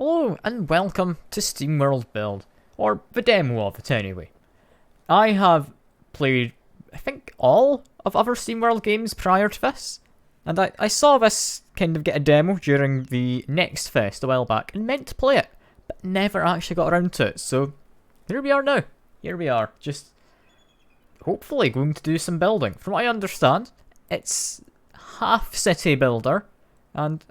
Hello and welcome to SteamWorld Build, or the demo of it anyway. I have played, I think, all of other SteamWorld games prior to this, and I saw this kind of get a demo during the Next Fest a while back and meant to play it, but never actually got around to it, so here we are now. Here we are, just hopefully going to do some building. From what I understand, it's half city builder, and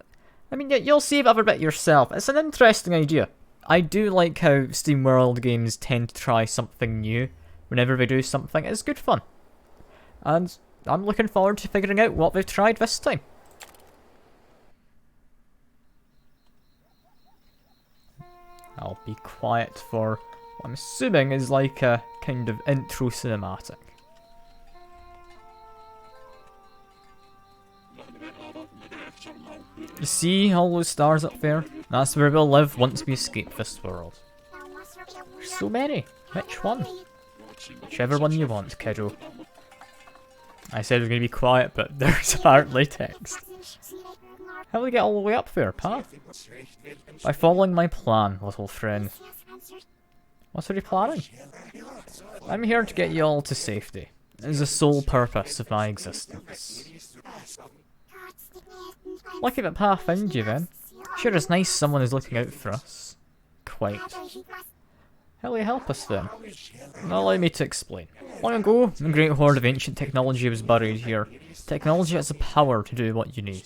I mean, you'll see a bit yourself. It's an interesting idea. I do like how SteamWorld games tend to try something new whenever they do something. It's good fun. And I'm looking forward to figuring out what they've tried this time. I'll be quiet for what I'm assuming is like a kind of intro cinematic. You see all those stars up there? That's where we'll live once we escape this world. There's so many. Which one? Whichever one you want, kiddo. I said I was going to be quiet, but there's apparently text. How do we get all the way up there, pa? By following my plan, little friend. What are you planning? I'm here to get you all to safety. It is the sole purpose of my existence. Lucky that Pa found you then. Sure is nice someone is looking out for us. Quite. How will you help us then? Allow me to explain. Long ago, a great hoard of ancient technology was buried here. Technology has the power to do what you need.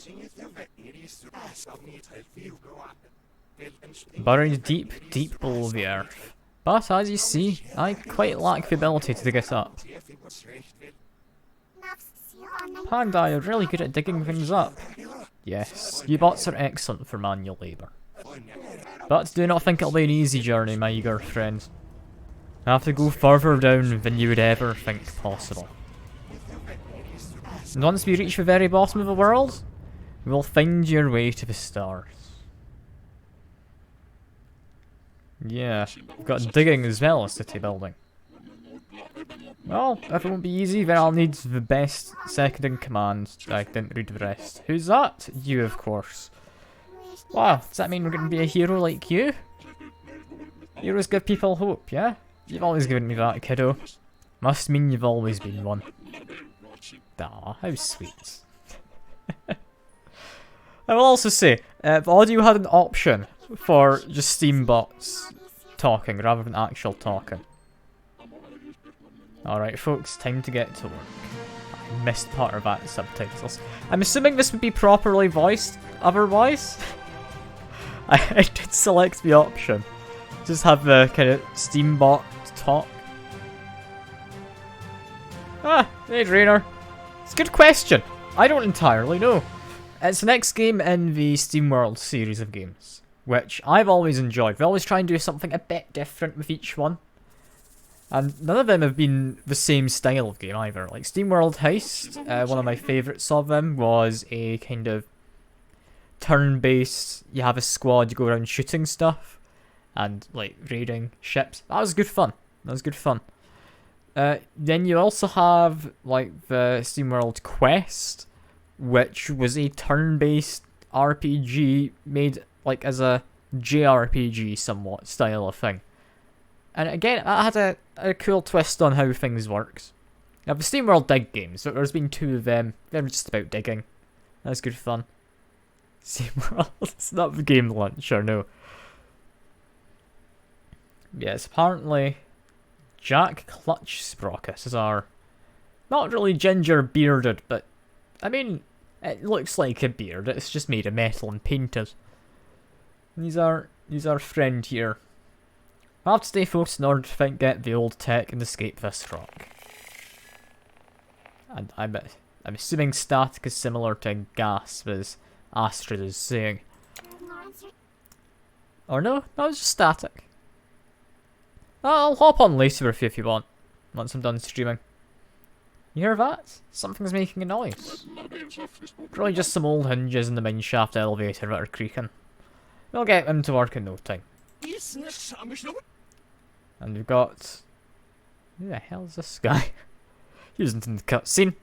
Buried deep, deep below the earth. But as you see, I quite lack the ability to dig it up. Pa and I are really good at digging things up. Yes, you bots are excellent for manual labour. But do not think it'll be an easy journey, my eager friend. I have to go further down than you would ever think possible. And once we reach the very bottom of the world, we will find your way to the stars. Yeah, we've got digging as well as city building. Well, if it won't be easy, then I'll need the best second in command. I didn't read the rest. Who's that? You, of course. Wow, does that mean we're going to be a hero like you? Heroes give people hope, yeah? You've always given me that, kiddo. Must mean you've always been one. Aw, how sweet. I will also say, if audio had an option for just Steam bots talking rather than actual talking. Alright folks, time to get to work. I missed part of that subtitles. I'm assuming this would be properly voiced otherwise. I did select the option. Just have the kind of Steam bot talk. Ah, hey Drainer. It's a good question. I don't entirely know. It's the next game in the SteamWorld series of games, which I've always enjoyed. They always try and do something a bit different with each one. And none of them have been the same style of game either. Like SteamWorld Heist, one of my favourites of them was a kind of turn-based, you have a squad, you go around shooting stuff, and like raiding ships. That was good fun. That was good fun. Then you also have like the SteamWorld Quest, which was a turn-based RPG made like as a JRPG somewhat style of thing. And again, that had a cool twist on how things worked. Now, the SteamWorld Dig games, there's been two of them. They're just about digging. That's good fun. SteamWorld, it's not the game launcher, no. Yes, apparently Jack Clutch Sprockets is our not really ginger bearded, but I mean, it looks like a beard. It's just made of metal and painted. And he's our friend here. I have to stay focused in order to get the old tech and escape this rock. And I'm assuming static is similar to gas, as Astrid is saying. Or no, that was just static. I'll hop on later with you if you want, once I'm done streaming. You hear that? Something's making a noise. Probably just some old hinges in the mineshaft elevator that are creaking. We'll get them to work in no time. And we've got... Who the hell is this guy? He wasn't in the cutscene.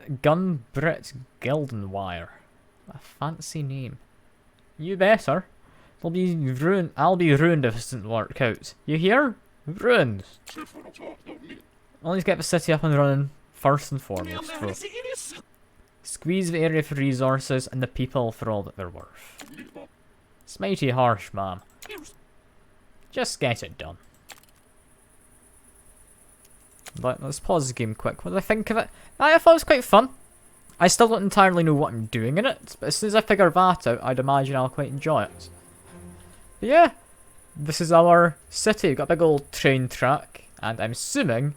Gunbrit Gildenwire. A fancy name. You better. I'll be ruined if it doesn't work out. You hear? Ruined. Always get the city up and running first and foremost. Bro. Squeeze the area for resources and the people for all that they're worth. It's mighty harsh, man. Just get it done. But let's pause the game quick. What do I think of it? I thought it was quite fun. I still don't entirely know what I'm doing in it, but as soon as I figure that out, I'd imagine I'll quite enjoy it. But yeah, this is our city. We've got a big old train track, and I'm assuming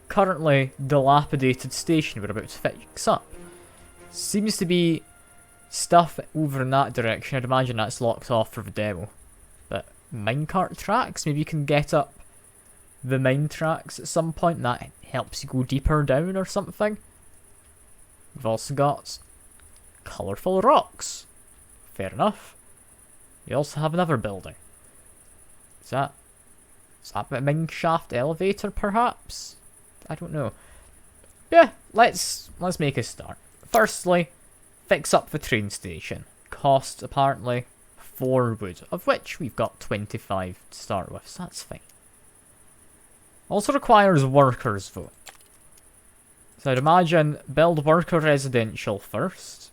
currently dilapidated station we're about to fix up. Seems to be stuff over in that direction. I'd imagine that's locked off for the demo. But minecart tracks, maybe you can get up the mine tracks at some point, and that helps you go deeper down or something. We've also got colourful rocks. Fair enough. We also have another building. Is that a mine shaft elevator, perhaps? I don't know. Yeah, let's make a start. Firstly, fix up the train station. Cost apparently 4 wood, of which we've got 25 to start with, so that's fine. Also requires workers though. So I'd imagine build worker residential first.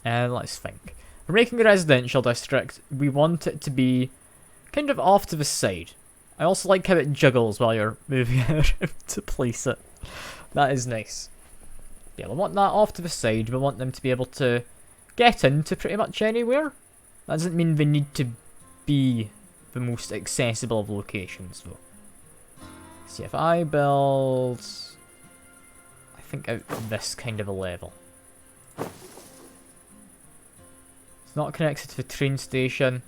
And let's think. We're making a residential district. We want it to be kind of off to the side. I also like how it juggles while you're moving it around to place it. That is nice. Yeah, we want that off to the side. We want them to be able to get into pretty much anywhere. That doesn't mean they need to be the most accessible of locations though. See, if I build, I think out this kind of a level. It's not connected to the train station.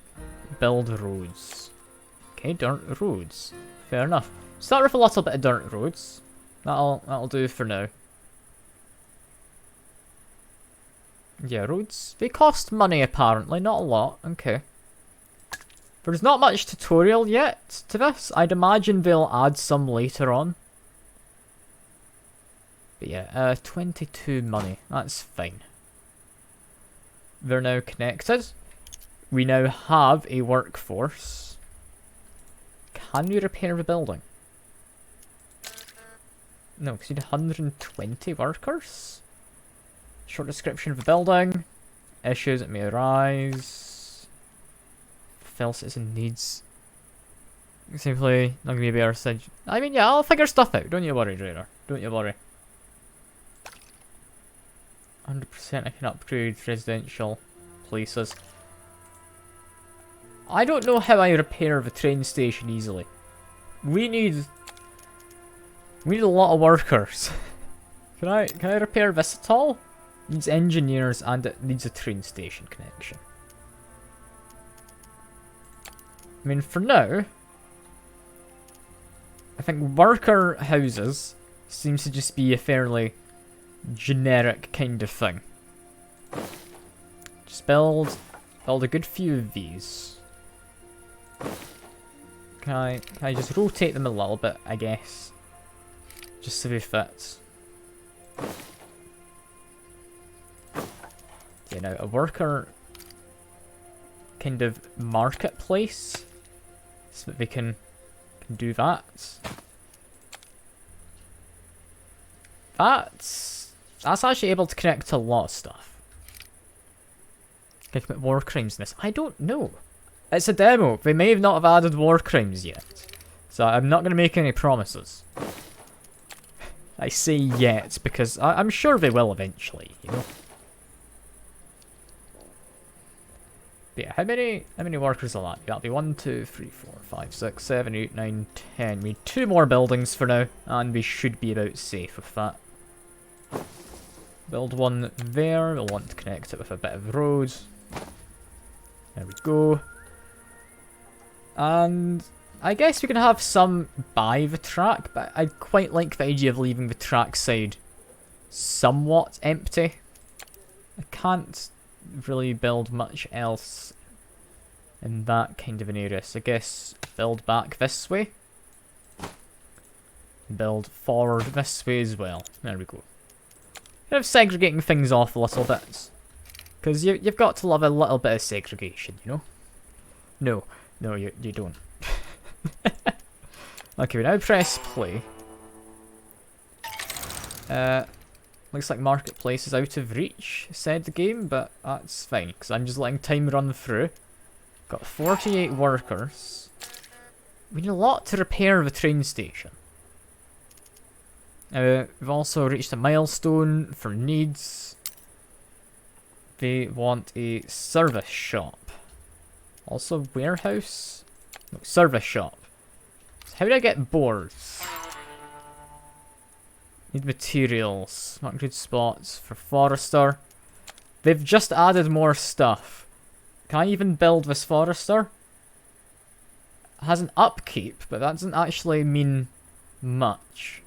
Build roads. Okay, dirt roads. Fair enough. Start with a little bit of dirt roads. That'll do for now. Yeah, roads. They cost money apparently, not a lot. Okay. There's not much tutorial yet to this. I'd imagine they'll add some later on. But yeah, 22 money. That's fine. They're now connected. We now have a workforce. Can we repair the building? No, because you need 120 workers. Short description of the building. Issues that may arise. Fill citizen needs. Simply not gonna be able to. I mean, yeah, I'll figure stuff out. Don't you worry, Raider. Don't you worry. 100% I can upgrade residential places. I don't know how I repair the train station easily. We need a lot of workers. Can I repair this at all? Needs engineers and it needs a train station connection. I mean, for now, I think worker houses seems to just be a fairly generic kind of thing. Just build a good few of these. Can I just rotate them a little bit, I guess? Just so they fit. Yeah, now a worker kind of marketplace. So that they can do that. That's actually able to connect to a lot of stuff. Can I commit war crimes in this? I don't know. It's a demo. They may not have added war crimes yet. So I'm not going to make any promises. I say yet because I'm sure they will eventually, you know. But yeah, how many workers are that? That'll be 1, 2, 3, 4, 5, 6, 7, 8, 9, 10. We need 2 more buildings for now, and we should be about safe with that. Build one there. We'll want to connect it with a bit of road. There we go. And I guess we can have some by the track, but I'd quite like the idea of leaving the track side somewhat empty. I can't really build much else in that kind of an area, so I guess build back this way. Build forward this way as well. There we go. Kind of segregating things off a little bit. Because you've got to love a little bit of segregation, you know? No, you don't. Okay, we now press play. Looks like Marketplace is out of reach, said the game, but that's fine, because I'm just letting time run through. Got 48 workers. We need a lot to repair the train station. We've also reached a milestone for needs. They want a service shop. Also warehouse? No, service shop. So how do I get boards? Need materials. Not good spots for Forester. They've just added more stuff. Can I even build this Forester? It has an upkeep, but that doesn't actually mean much.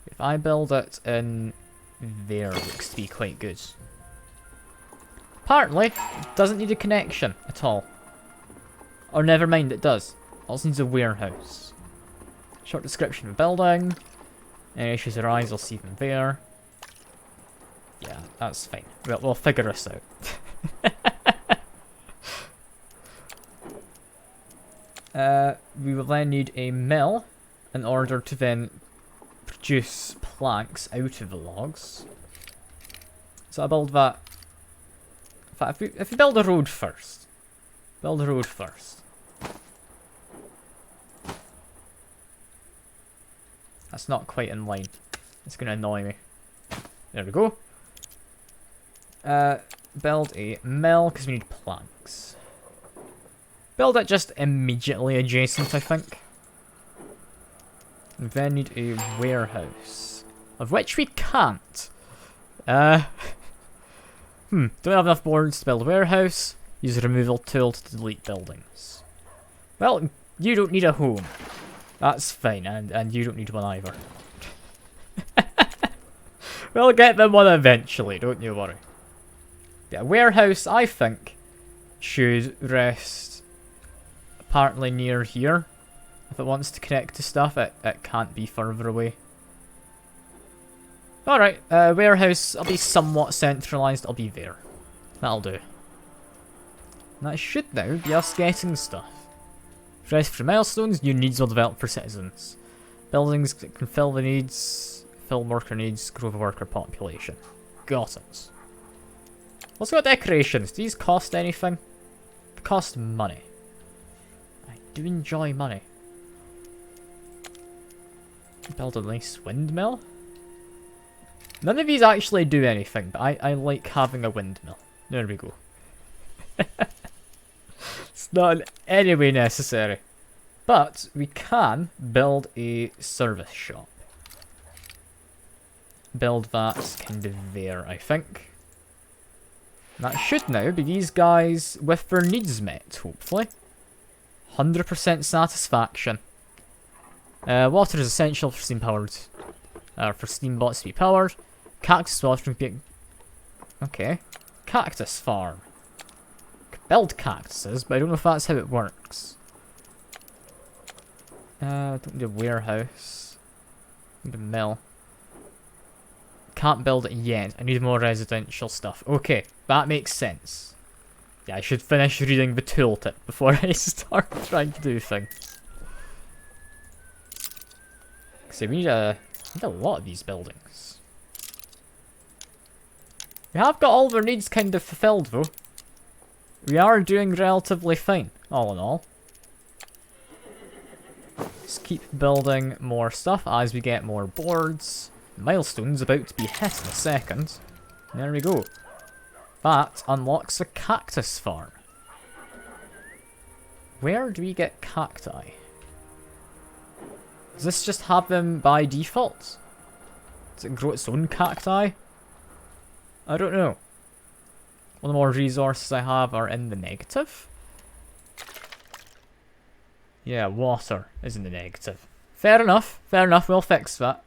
If I build it in there, it looks to be quite good. Apparently, it doesn't need a connection at all. Or never mind, it does. It also needs a warehouse. Short description of the building. Any issues arise, I'll see them there. Yeah, that's fine. We'll figure this out. We will then need a mill in order to then produce planks out of the logs. So I build that. In fact, if we build a road first. Build a road first. That's not quite in line. It's going to annoy me. There we go. Build a mill, because we need planks. Build it just immediately adjacent, I think. We then need a warehouse. Of which we can't. Don't have enough boards to build a warehouse. Use a removal tool to delete buildings. Well, you don't need a home. That's fine, and you don't need one either. We'll get them one eventually, don't you worry. Yeah, warehouse, I think, should rest apparently near here. If it wants to connect to stuff, it can't be further away. Alright, warehouse, I'll be somewhat centralised, I'll be there. That'll do. And that should now be us getting stuff. Rest for milestones, new needs will develop for citizens. Buildings that can fill the needs, fill worker needs, grow the worker population. Got it. Let's go decorations. Do these cost anything? They cost money. I do enjoy money. Build a nice windmill. None of these actually do anything, but I like having a windmill. There we go. It's not in any way necessary. But we can build a service shop. Build that kind of there, I think. That should now be these guys with their needs met, hopefully. 100% satisfaction. Water is essential for steam powered. For steam bots to be powered. Cactus water can be. Okay. Cactus farm. Build cactuses, but I don't know if that's how it works. Don't need a warehouse. Need a mill. Can't build it yet. I need more residential stuff. Okay, that makes sense. Yeah, I should finish reading the tooltip before I start trying to do things. So we need a lot of these buildings. We have got all of our needs kind of fulfilled though. We are doing relatively fine, all in all. Let's keep building more stuff as we get more boards. Milestone's about to be hit in a second. There we go. That unlocks a cactus farm. Where do we get cacti? Does this just have them by default? Does it grow its own cacti? I don't know. All the more resources I have are in the negative. Yeah, water is in the negative. Fair enough, we'll fix that.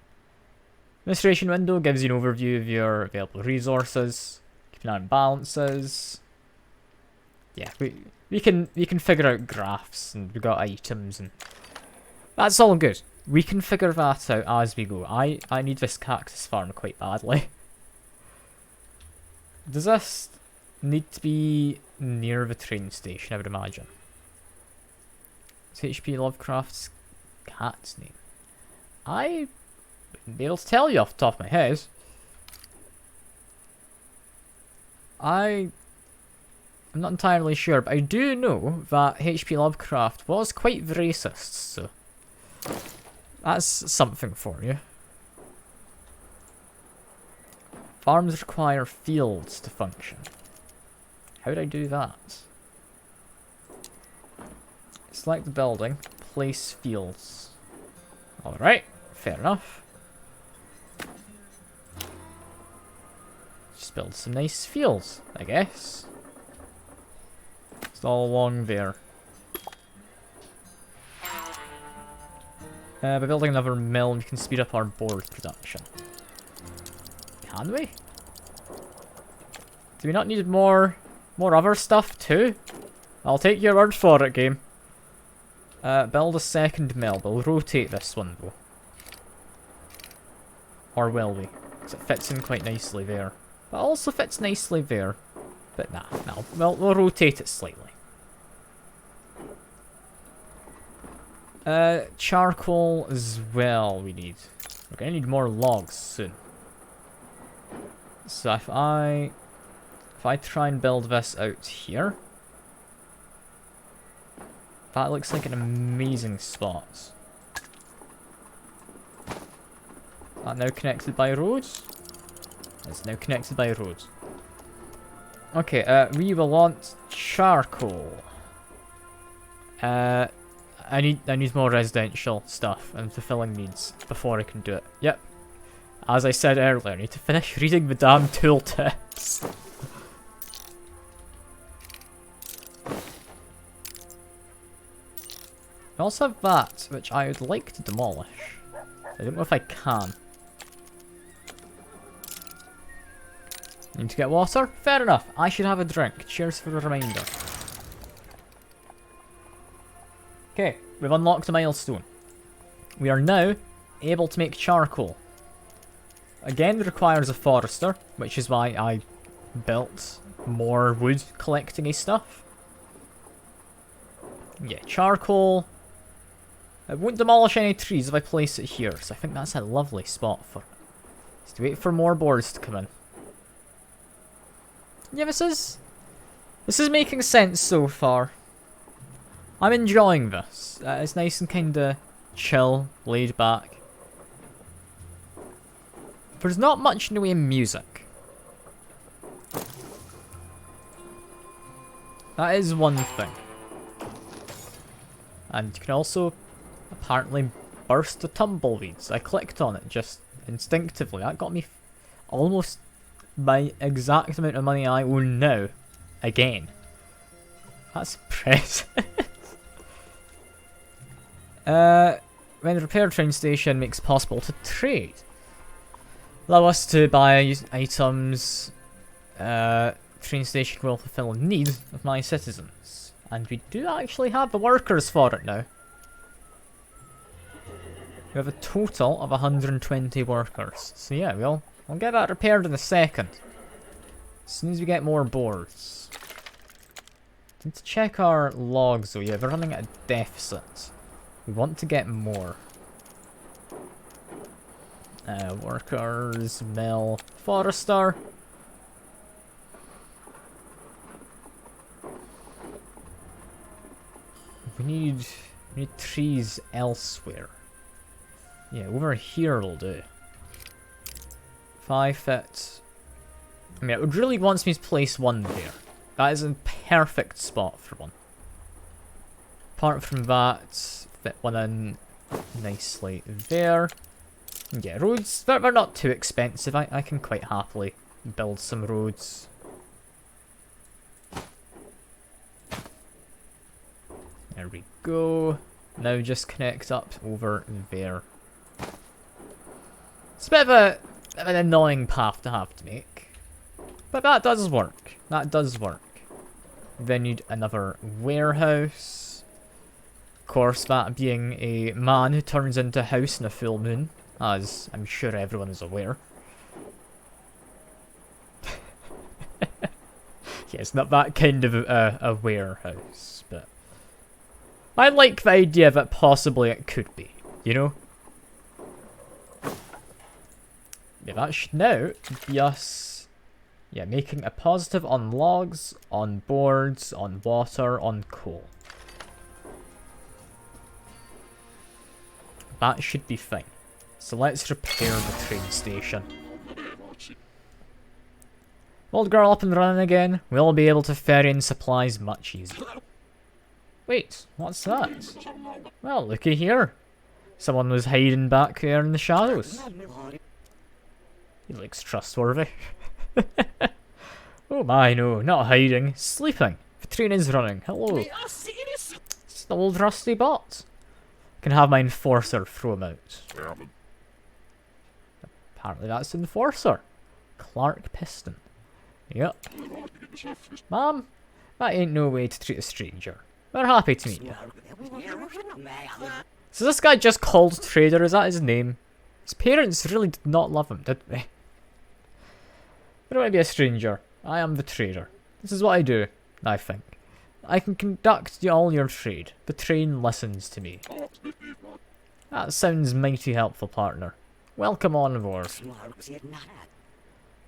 Administration window gives you an overview of your available resources. Keep an eye on balances. Yeah, we can figure out graphs, and we got items, and that's all good. We can figure that out as we go. I need this cactus farm quite badly. Does this need to be near the train station, I would imagine? It's H.P. Lovecraft's cat's name. I wouldn't be able to tell you off the top of my head. I'm not entirely sure, but I do know that H.P. Lovecraft was quite racist, so that's something for you. Farms require fields to function. How would I do that? Select the building, place fields. Alright, fair enough. Just build some nice fields, I guess. It's all along there. By building another mill, we can speed up our board production. Can we? Do we not need more other stuff too? I'll take your word for it, game. Build a second mill. We'll rotate this one though. Or will we? Because it fits in quite nicely there. But also fits nicely there. But nah, no. We'll rotate it slightly. Charcoal as well we need. We're gonna need more logs soon. So if I try and build this out here, that looks like an amazing spot. That now connected by roads? It's now connected by roads. Okay, we will want charcoal. I need more residential stuff and fulfilling needs before I can do it. Yep. As I said earlier, I need to finish reading the damn tooltips. I also have that, which I would like to demolish. I don't know if I can. Need to get water? Fair enough. I should have a drink. Cheers for the reminder. Okay, we've unlocked a milestone. We are now able to make charcoal. Again, it requires a forester, which is why I built more wood collecting stuff. Yeah, charcoal. It won't demolish any trees if I place it here, so I think that's a lovely spot for it. Just wait for more boards to come in. Yeah, this is making sense so far. I'm enjoying this. It's nice and kinda chill, laid back. There's not much in the way of music. That is one thing. And you can also apparently burst the tumbleweeds. I clicked on it just instinctively. That got me almost my exact amount of money I own now. Again. That's impressive. When the repair train station makes it possible to trade. Allow us to buy items. Train station will fulfill a need of my citizens. And we do actually have the workers for it now. We have a total of 120 workers. So yeah, we'll get that repaired in a second. As soon as we get more boards. Need to check our logs though. Yeah, we're running at a deficit. We want to get more. Workers, mill, forester. We need trees elsewhere. Yeah, over here will do. 5 fit. I mean, it would really wants me to place one there. That is a perfect spot for one. Apart from that, fit one in nicely there. Yeah, roads, they're not too expensive. I can quite happily build some roads. There we go. Now just connect up over there. It's a bit of an annoying path to have to make. But that does work. That does work. Then need another warehouse. Of course, that being a man who turns into a house in a full moon. As I'm sure everyone is aware. Yeah, it's not that kind of a warehouse, but I like the idea that possibly it could be, you know? Yeah, that should now be us, yeah, making a positive on logs, on boards, on water, on coal. That should be fine. So let's repair the train station. Old girl up and running again. We'll be able to ferry in supplies much easier. Wait, what's that? Well, looky here. Someone was hiding back there in the shadows. He looks trustworthy. Oh my, no, not hiding. Sleeping. The train is running. Hello. It's the old rusty bot. Can have my enforcer throw him out. Apparently that's the enforcer. Clark Piston. Yep. Mom, that ain't no way to treat a stranger. We're happy to meet you. So this guy just called Trader, is that his name? His parents really did not love him, did they? I don't want to be a stranger. I am the trader. This is what I do, I think. I can conduct all your trade. The train listens to me. That sounds mighty helpful, partner. Welcome on board.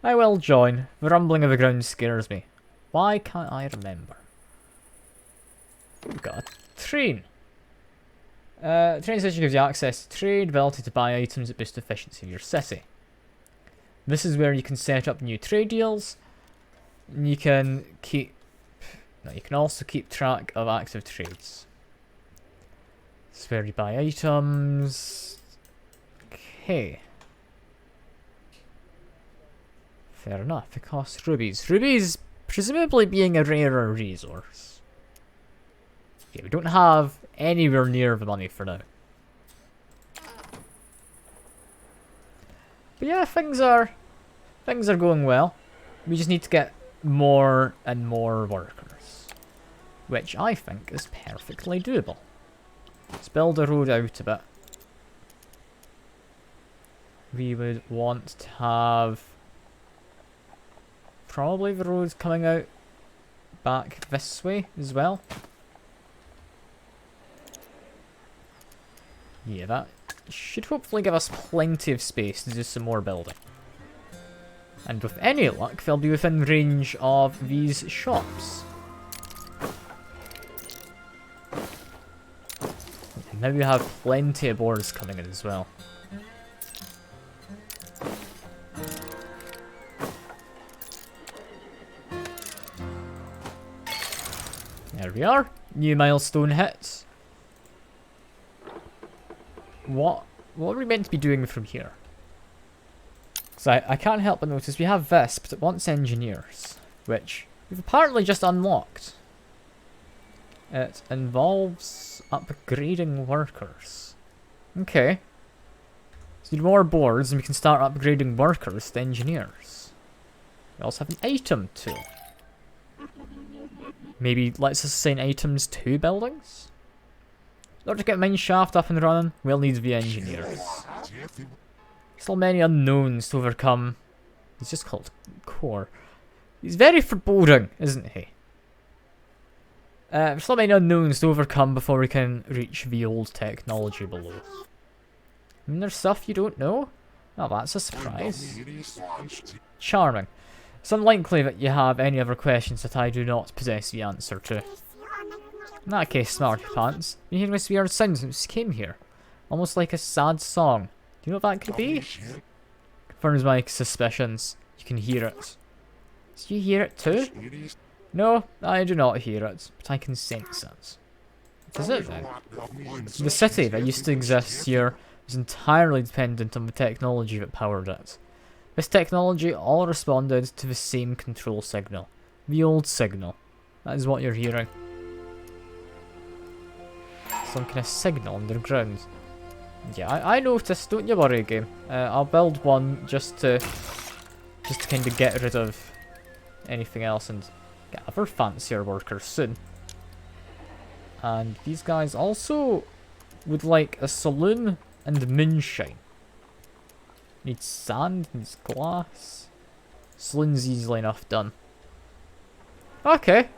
I will join. The rumbling of the ground scares me. Why can't I remember? We've got a train. Train station gives you access to trade, ability to buy items that boost efficiency of your city. This is where you can set up new trade deals. And you can keep... No, you can also keep track of active trades. This is where you buy items. Okay. Fair enough, it costs rubies. Rubies presumably being a rarer resource. Okay, we don't have anywhere near the money for now. But yeah, things are going well. We just need to get more and more workers, which I think is perfectly doable. Let's build a road out a bit. We would want to have probably the road coming out back this way as well. Yeah, that should hopefully give us plenty of space to do some more building. And with any luck, they'll be within range of these shops. And now we have plenty of boards coming in as well. There we are. New milestone hit. What are we meant to be doing from here? So I can't help but notice we have this, but it wants engineers, which we've apparently just unlocked. It involves upgrading workers. Okay. So we need more boards and we can start upgrading workers to engineers. We also have an item tool. Maybe let's assign items to buildings? In order to get mine shaft up and running, we'll need the engineers. Still many unknowns to overcome. He's just called Core. He's very foreboding, isn't he? There's still many unknowns to overcome before we can reach the old technology below. I mean, there's stuff you don't know? Oh, that's a surprise. Charming. It's unlikely that you have any other questions that I do not possess the answer to. In that case, Smarty Pants, you hear this weird sound since you came here. Almost like a sad song. Do you know what that could be? Confirms my suspicions. You can hear it. Do you hear it too? No, I do not hear it, but I can sense it. What is it then? The city that used to exist here was entirely dependent on the technology that powered it. This technology all responded to the same control signal. The old signal. That is what you're hearing. Some kind of signal underground. Yeah, I noticed, don't you worry, game. I'll build one just to kind of get rid of anything else and get other fancier workers soon. And these guys also would like a saloon and moonshine. Needs sand, needs glass. Saloon's easily enough done. Okay,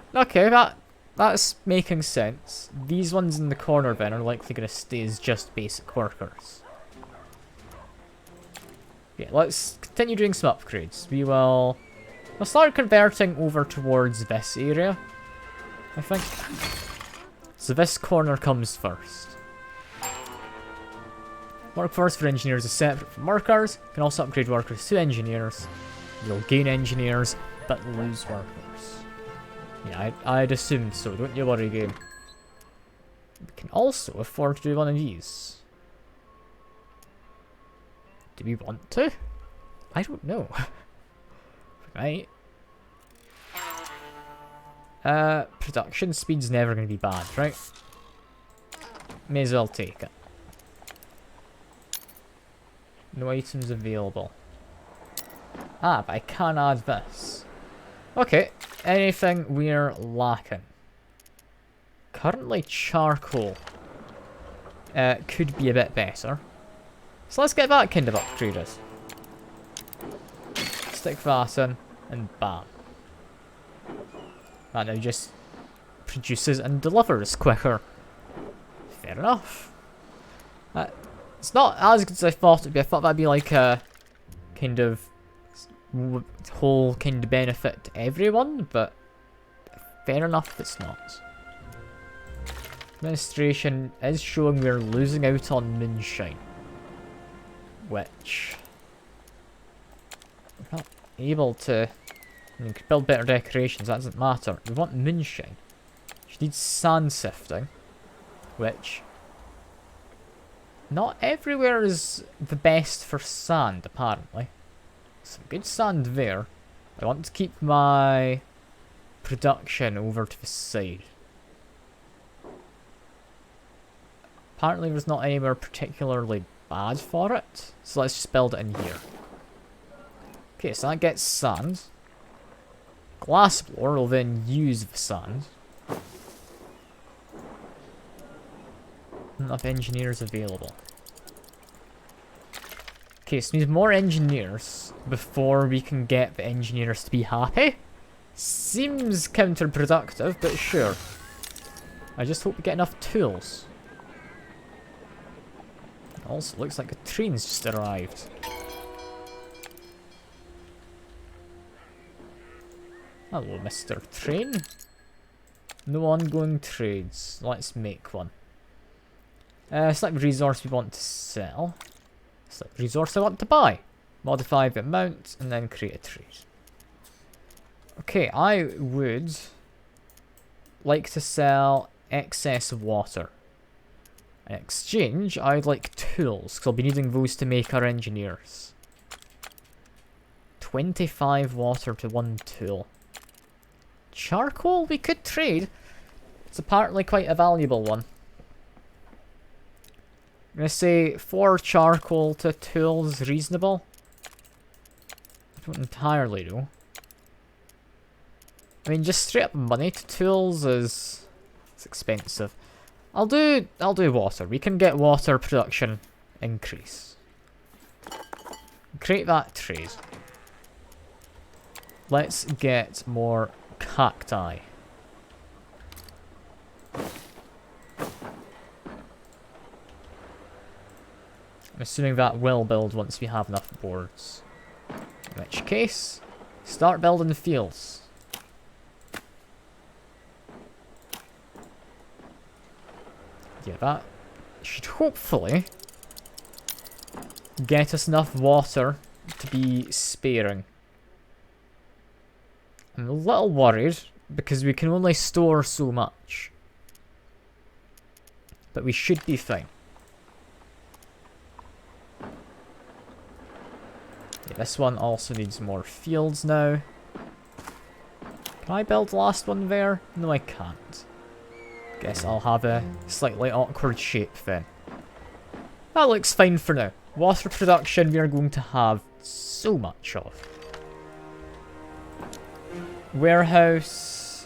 that's making sense. These ones in the corner then are likely going to stay as just basic workers. Yeah, let's continue doing some upgrades. We'll start converting over towards this area, I think. So this corner comes first. Workforce for engineers is separate from workers. You can also upgrade workers to engineers. You'll gain engineers, but lose workers. Yeah, I'd assume so. Don't you worry, game. We can also afford to do one of these. Do we want to? I don't know. Right. Production speed's never going to be bad, right? May as well take it. No items available. Ah, but I can add this. Okay, anything we're lacking? Currently charcoal. Could be a bit better. So let's get that kind of upgraded. Stick that in, and bam. That now just produces and delivers quicker. Fair enough. It's not as good as I thought it'd be. I thought that'd be like a kind of whole kind of benefit to everyone, but fair enough it's not. Administration is showing we're losing out on moonshine. Which we're not able to. I mean, we could build better decorations, that doesn't matter. We want moonshine. She needs sand sifting, which not everywhere is the best for sand, apparently. Some good sand there. I want to keep my production over to the side. Apparently there's not anywhere particularly bad for it, so let's just build it in here. Okay, so that gets sand. Glassblower will then use the sand. Not enough engineers available. Okay, so we need more engineers before we can get the engineers to be happy. Seems counterproductive, but sure. I just hope we get enough tools. Also, looks like a train's just arrived. Hello, Mr. Train. No ongoing trades. Let's make one. Select resource we want to sell. Select resource I want to buy. Modify the amount and then create a trade. Okay, I would like to sell excess water. In exchange, I'd like tools, because I'll be needing those to make our engineers. 25 water to 1 tool. Charcoal we could trade. It's apparently quite a valuable one. I'm going to say 4 charcoal to tools reasonable. I don't entirely know. I mean, just straight up money to tools is it's expensive. I'll do water. We can get water production increase. Create that trade. Let's get more cacti. I'm assuming that will build once we have enough boards. In which case, start building the fields. Yeah, that should hopefully get us enough water to be sparing. I'm a little worried because we can only store so much. But we should be fine. Yeah, this one also needs more fields now. Can I build the last one there? No, I can't. Guess I'll have a slightly awkward shape then. That looks fine for now. Water production we are going to have so much of. Warehouse.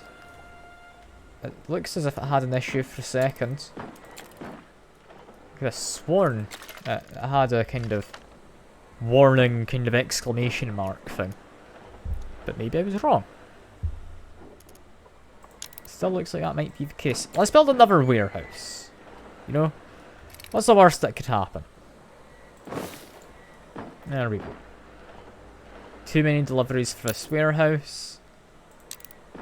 It looks as if it had an issue for a second. I could have sworn it had a kind of warning, kind of exclamation mark thing. But maybe I was wrong. Still looks like that might be the case. Let's build another warehouse. You know? What's the worst that could happen? There we go. Too many deliveries for this warehouse. I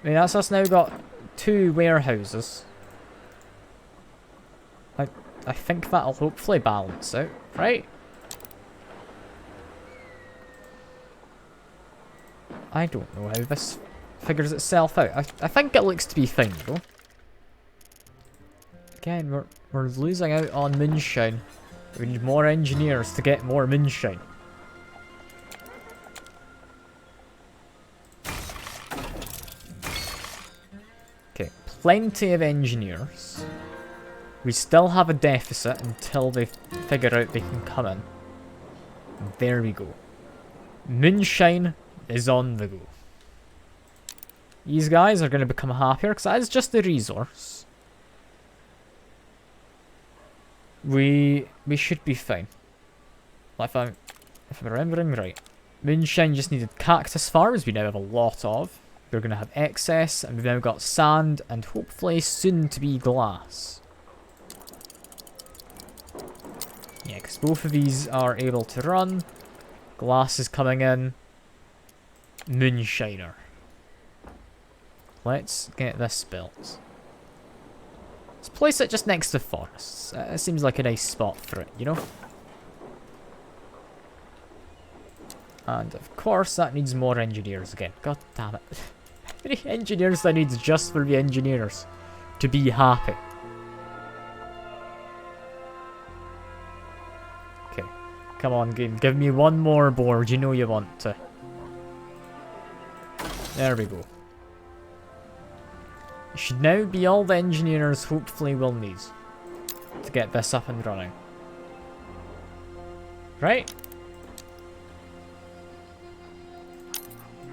mean, that's us now got 2 warehouses. I think that'll hopefully balance out, right? I don't know how this figures itself out. I think it looks to be fine though. Again, we're losing out on moonshine. We need more engineers to get more moonshine. Okay, plenty of engineers. We still have a deficit until they figure out they can come in. There we go. Moonshine is on the go. These guys are going to become happier because that is just a resource. We should be fine. If I'm remembering right. Moonshine just needed cactus farms, we now have a lot of. We're going to have excess, and we've now got sand, and hopefully soon to be glass. Yeah, because both of these are able to run. Glass is coming in. Moonshiner. Let's get this built. Let's place it just next to forests. It seems like a nice spot for it, you know? And of course that needs more engineers again. God damn it. How many engineers that needs just for the engineers to be happy? Okay. Come on, game. Give me one more board. You know you want to. There we go. It should now be all the engineers hopefully will need to get this up and running. Right?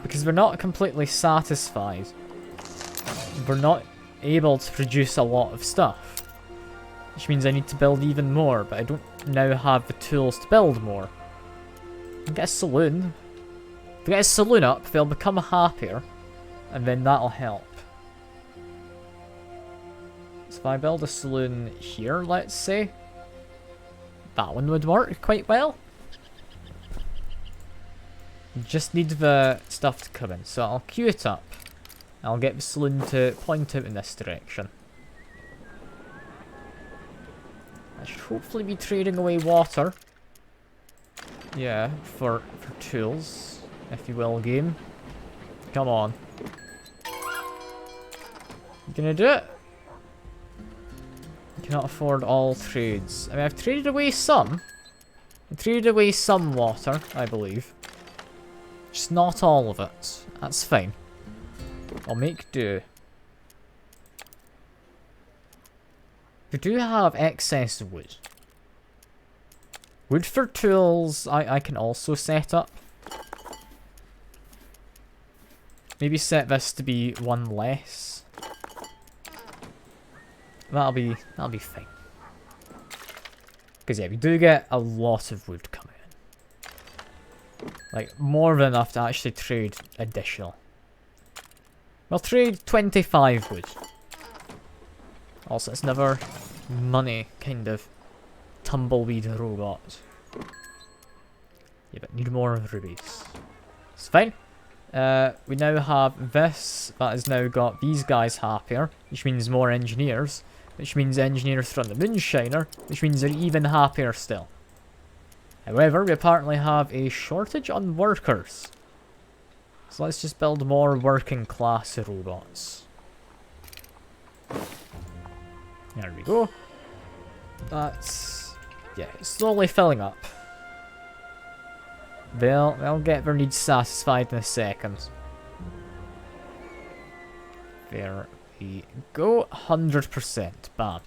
Because we're not completely satisfied. We're not able to produce a lot of stuff. Which means I need to build even more, but I don't now have the tools to build more. I'll get a saloon. If we get a saloon up, they'll become happier, and then that'll help. So if I build a saloon here, let's say, that one would work quite well. Just need the stuff to come in, so I'll queue it up. I'll get the saloon to point out in this direction. I should hopefully be trading away water. Yeah, for tools, if you will, game. Come on. You gonna do it? You cannot afford all trades. I mean, I've traded away some. I traded away some water, I believe. Just not all of it. That's fine. I'll make do. We do have excess wood. Wood for tools, I can also set up. Maybe set this to be one less. That'll be fine. Because yeah, we do get a lot of wood coming in. Like, more than enough to actually trade additional. We'll trade 25 wood. Also, it's never money kind of tumbleweed robot. Yeah, but need more rubies. It's fine. We now have this that has now got these guys happier, which means more engineers, which means engineers from the Moonshiner, which means they're even happier still. However, we apparently have a shortage on workers. So let's just build more working class robots. There we go. That's... yeah, it's slowly filling up. They'll get their needs satisfied in a second. There we go. 100%. Bam.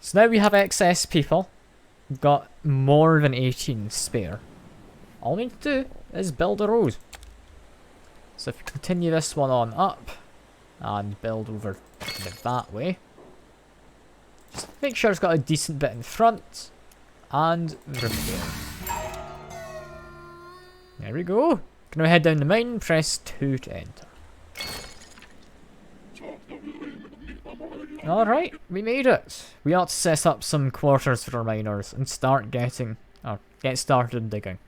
So now we have excess people. We've got more than 18 spare. All we need to do is build a road. So if we continue this one on up and build over that way, just make sure it's got a decent bit in front and repair. There we go. Can we head down the mountain? Press 2 to enter. Alright, we made it. We ought to set up some quarters for our miners and get started digging.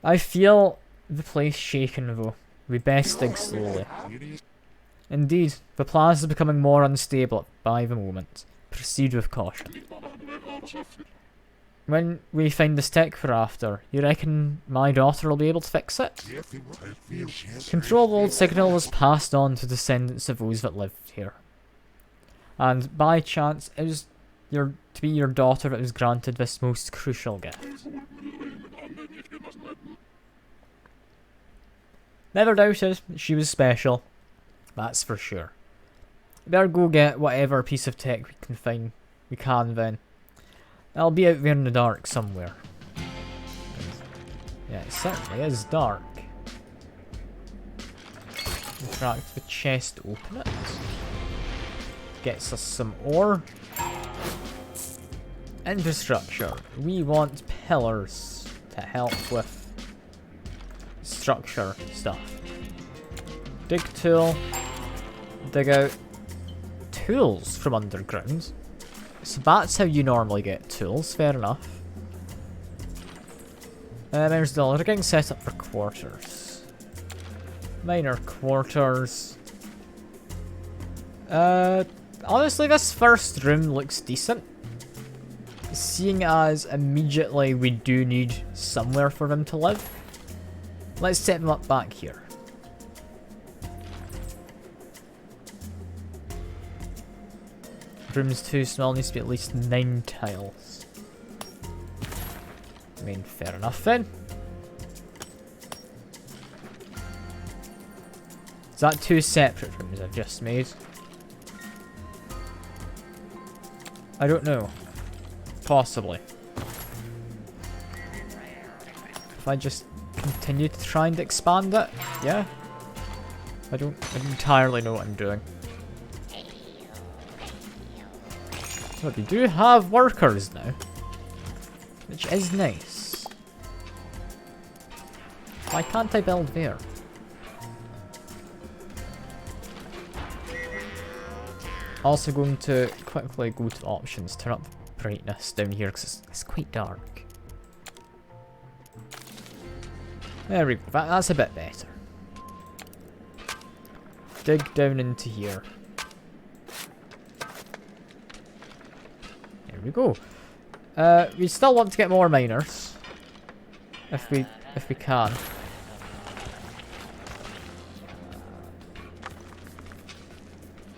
I feel the place shaking though. We best dig slowly. Indeed, the plaza is becoming more unstable by the moment. Proceed with caution. When we find this tech we're after, you reckon my daughter will be able to fix it? Control old signal was passed on to descendants of those that lived here. And by chance, it was to be your daughter that was granted this most crucial gift. Never doubted she was special. That's for sure. Better go get whatever piece of tech we can then. I'll be out there in the dark somewhere. Yeah, it certainly is dark. Interact with the chest, open it. Gets us some ore. Infrastructure. We want pillars to help with structure stuff. Dig tool. Dig out tools from underground. So that's how you normally get tools, fair enough. There's the other getting set up for quarters. Minor quarters. Honestly, this first room looks decent. Seeing as immediately we do need somewhere for them to live. Let's set them up back here. Room's too small, needs to be at least 9 tiles. I mean, fair enough then. Is that 2 separate rooms I've just made? I don't know. Possibly. If I just continue to try and expand it, yeah. I don't entirely know what I'm doing. But we do have workers now, which is nice. Why can't I build there? Also going to quickly go to options, turn up brightness down here because it's quite dark. There we go, that's a bit better. Dig down into here. There we go. We still want to get more miners. If we can.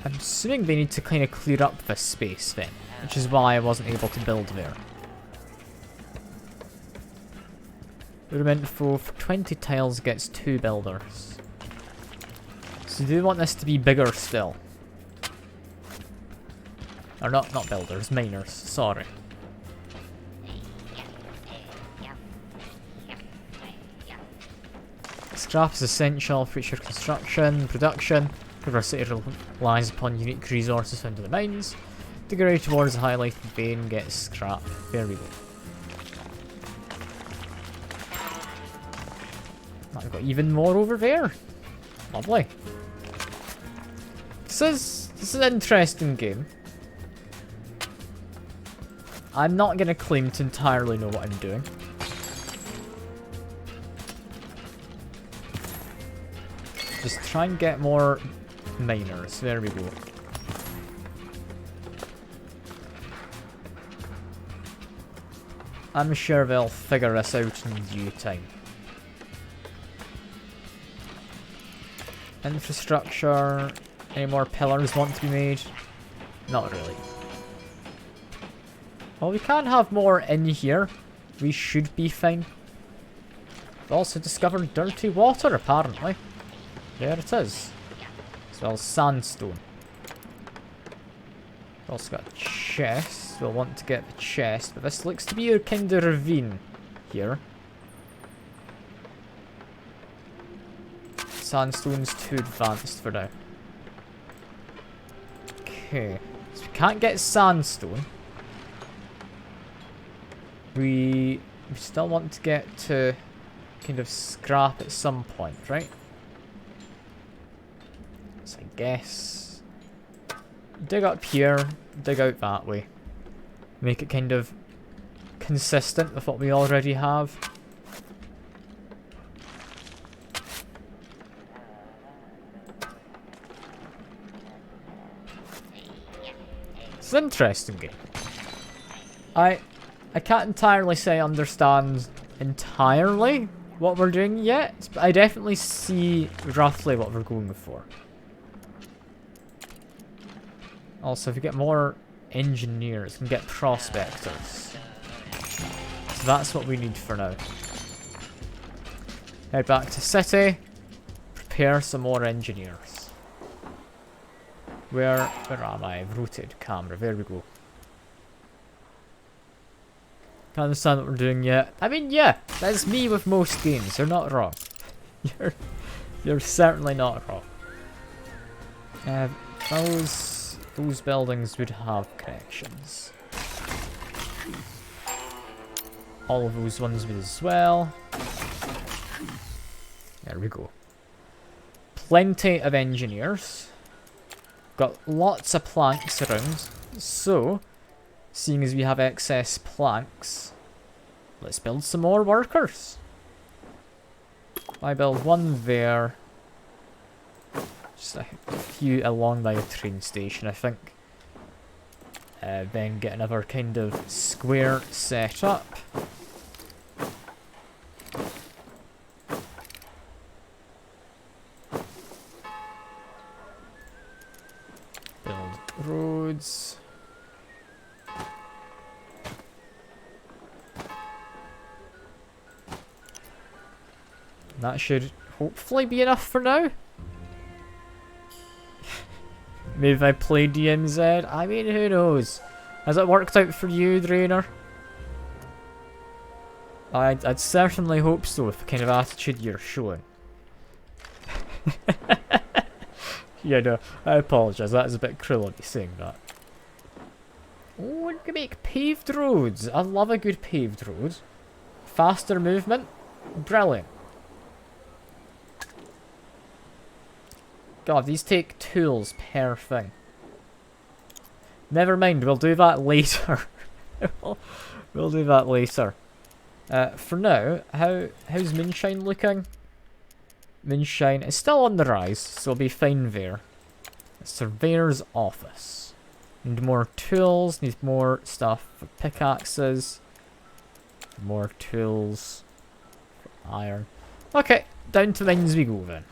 I'm assuming they need to kind of clear up this space then, which is why I wasn't able to build there. Room info for 20 tiles gets 2 builders. So do we want this to be bigger still? Or not builders, miners, sorry. Scrap is essential for future construction, production. Diversity relies upon unique resources found in the mines. To go towards the highlighted vein, get scrap. There we go. I've got even more over there. Lovely. This is an interesting game. I'm not gonna claim to entirely know what I'm doing. Just try and get more miners. There we go. I'm sure they'll figure this out in due time. Infrastructure. Any more pillars want to be made? Not really. Well, we can have more in here. We should be fine. We've also discovered dirty water, apparently. There it is. As well as sandstone. We've also got a chest. We'll want to get the chest, but this looks to be a kind of ravine here. Sandstone's too advanced for now. Okay, so we can't get sandstone. We still want to get to kind of scrap at some point, right? So I guess dig up here, dig out that way. Make it kind of consistent with what we already have. It's an interesting game. I can't entirely say I understand entirely what we're doing yet, but I definitely see roughly what we're going for. Also, if we get more engineers, we can get prospectors. So that's what we need for now. Head back to city, prepare some more engineers. Where am I? I've rotated camera, there we go. Can't understand what we're doing yet. I mean, yeah, that's me with most games. You're not wrong. You're certainly not wrong. Those buildings would have connections. All of those ones would as well. There we go. Plenty of engineers. Got lots of planks around. So, seeing as we have excess planks, let's build some more workers. I build one there. Just a few along by a train station, I think. Then get another kind of square set up. Build roads. That should hopefully be enough for now. Maybe if I play DMZ, I mean, who knows? Has it worked out for you, Drainer? I'd certainly hope so with the kind of attitude you're showing. Yeah, no, I apologise, that is a bit cruel of me saying that. Oh, we can make paved roads. I love a good paved road. Faster movement, brilliant. God, these take tools per thing. Never mind, we'll do that later. we'll do that later. For now, how's Moonshine looking? Moonshine is still on the rise, so we'll be fine there. Surveyor's office. Need more tools, need more stuff for pickaxes. More tools for iron. Okay, down to mines we go then.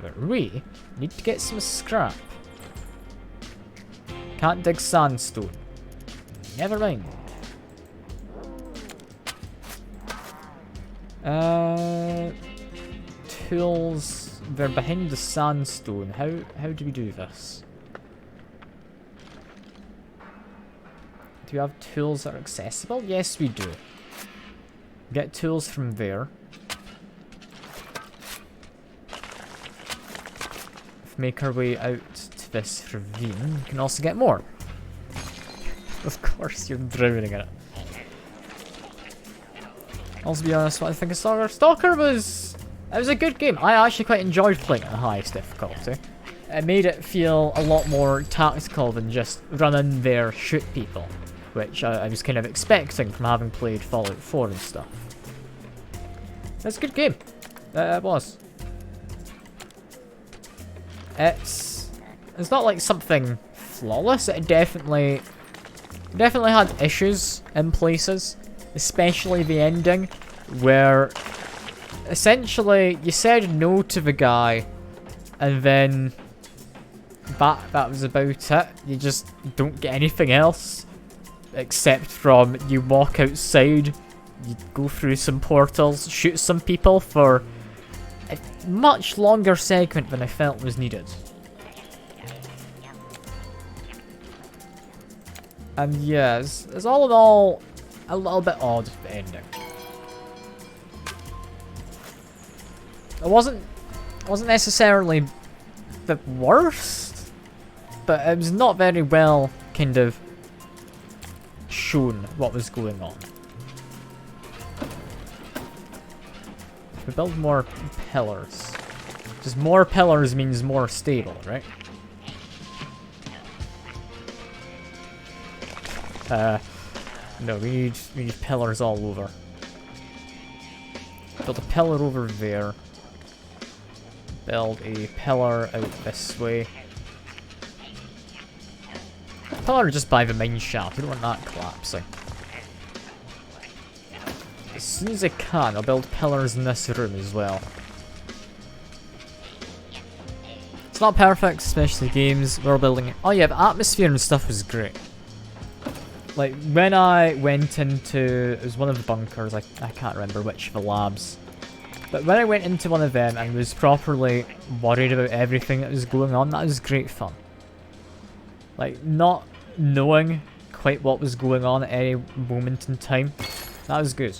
But we need to get some scrap. Can't dig sandstone. Never mind. Tools. They're behind the sandstone. How do we do this? Do we have tools that are accessible? Yes, we do. Get tools from there. Make our way out to this ravine. We can also get more. Of course, you're drowning in it. I'll be honest, what I think of Stalker. Stalker was a good game. I actually quite enjoyed playing at the highest difficulty. It made it feel a lot more tactical than just run in there, shoot people, which I was kind of expecting from having played Fallout 4 and stuff. It's a good game. It was. It's not like something flawless. It definitely had issues in places, especially the ending, where essentially you said no to the guy, and then that was about it. You just don't get anything else except from you walk outside, you go through some portals, shoot some people for a much longer segment than I felt was needed. And yeah, it's all in all a little bit odd, the ending. It wasn't necessarily the worst, but it was not very well kind of shown what was going on. If we build more pillars, just more pillars means more stable, right? No, we need pillars all over. Build a pillar over there. Build a pillar out this way. Pillar just by the mine shaft. We don't want that collapsing. As soon as I can, I'll build pillars in this room as well. It's not perfect, especially games we're building it. Oh yeah, the atmosphere and stuff was great. Like, when I went into... it was one of the bunkers, I can't remember which of the labs. But when I went into one of them and was properly worried about everything that was going on, that was great fun. Like, not knowing quite what was going on at any moment in time, that was good.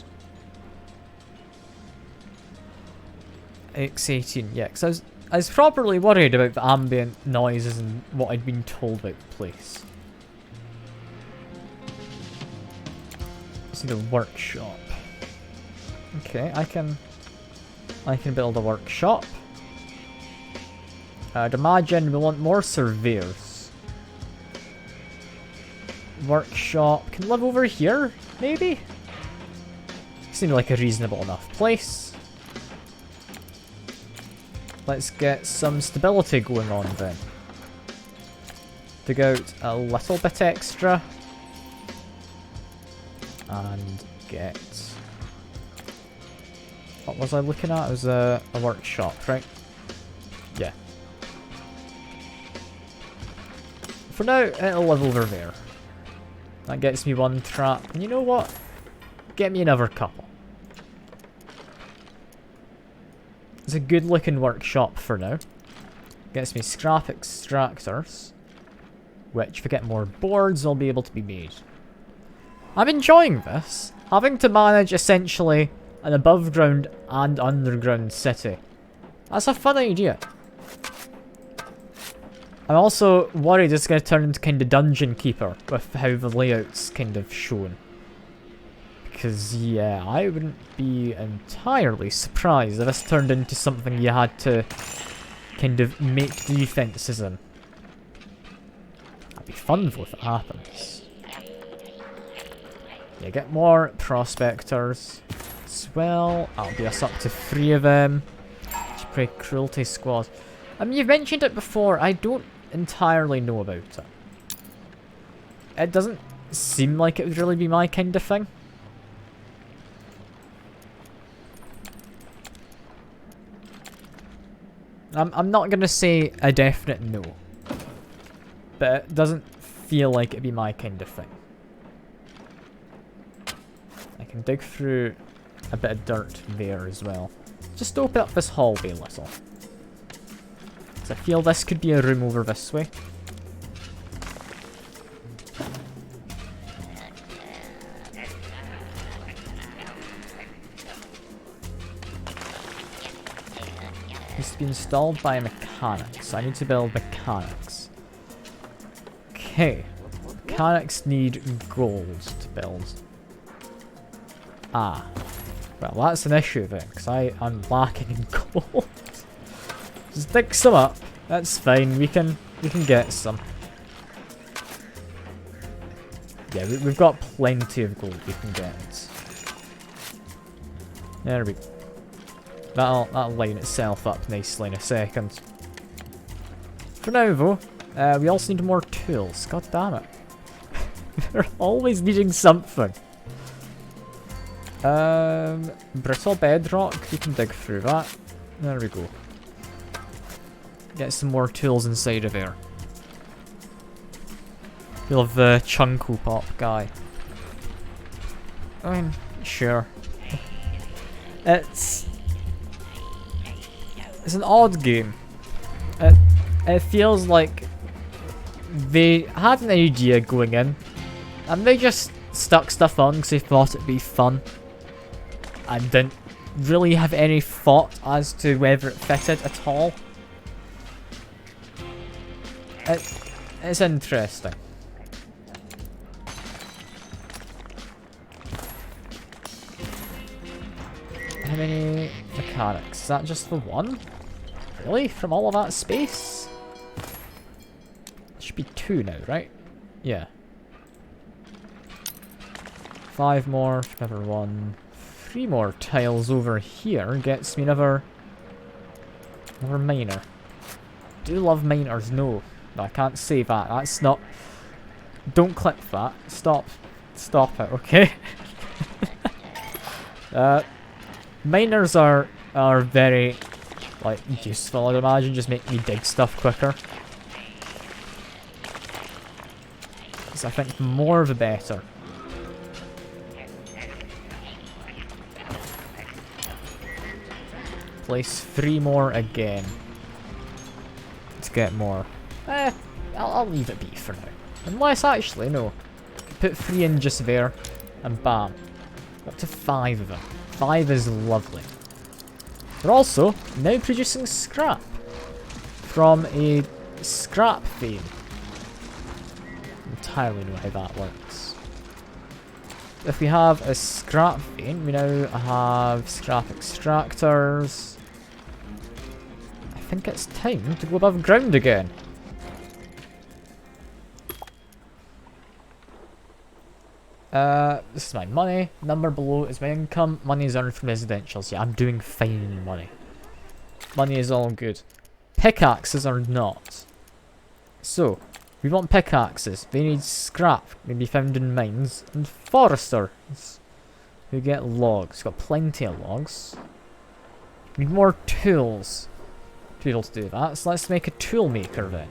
X18, yeah, because I was properly worried about the ambient noises and what I'd been told about the place. See the workshop. Okay, I can build a workshop. I'd imagine we want more surveyors. Workshop can live over here, maybe? Seems like a reasonable enough place. Let's get some stability going on then. Dig out a little bit extra. And get... what was I looking at? It was a workshop, right? Yeah. For now, it'll live over there. That gets me one trap. And you know what? Get me another couple. It's a good looking workshop for now. Gets me scrap extractors. Which, if I get more boards, will be able to be made. I'm enjoying this. Having to manage essentially an above ground and underground city. That's a fun idea. I'm also worried it's going to turn into kind of Dungeon Keeper with how the layout's kind of shown. Because yeah, I wouldn't be entirely surprised if this turned into something you had to kind of make defences in. That'd be fun though if it happens. Yeah, get more prospectors as well. That'll be us up to 3 of them. Spray cruelty squad. I mean, you've mentioned it before. I don't entirely know about it. It doesn't seem like it would really be my kind of thing. I'm not gonna say a definite no. But it doesn't feel like it'd be my kind of thing. I can dig through a bit of dirt there as well. Just open up this hallway a little. Because I feel this could be a room over this way. Needs to be installed by mechanics. I need to build mechanics. Okay. Mechanics need gold to build. Ah. Well, that's an issue then, because I'm lacking in gold. Just dig some up. That's fine. We can get some. Yeah, we've got plenty of gold we can get. There we go. That'll line itself up nicely in a second. For now, though, we also need more tools. God damn it. We're always needing something. Brittle bedrock, we can dig through that. There we go. Get some more tools inside of there. We love the Chunko Pop guy. I mean, sure. It's an odd game. It feels like they had an idea going in, and they just stuck stuff on because they thought it'd be fun. And didn't really have any thought as to whether it fitted at all. It's interesting. How many mechanics? Is that just the one? Really? From all of that space? It should be 2 now, right? Yeah. 5 more, another 1. 3 more tiles over here gets me another miner. Do love miners, no. I can't say that. That's not... Don't clip that. Stop it, okay? Miners are very, like, useful, I'd imagine. Just make me dig stuff quicker. So I think more the better. Place 3 more again. Let's get more. I'll leave it be for now. Unless, actually, no. Put 3 in just there, and bam. Up to 5 of them. 5 is lovely. We're also now producing scrap from a scrap vein. I entirely know how that works. If we have a scrap vein, we now have scrap extractors. I think it's time to go above ground again. This is my money. Number below is my income. Money is earned from residentials. Yeah, I'm doing fine in money. Money is all good. Pickaxes are not. So, we want pickaxes. They need scrap. Can be found in mines. And foresters who get logs. Got plenty of logs. We need more tools to be able to do that. So let's make a tool maker then.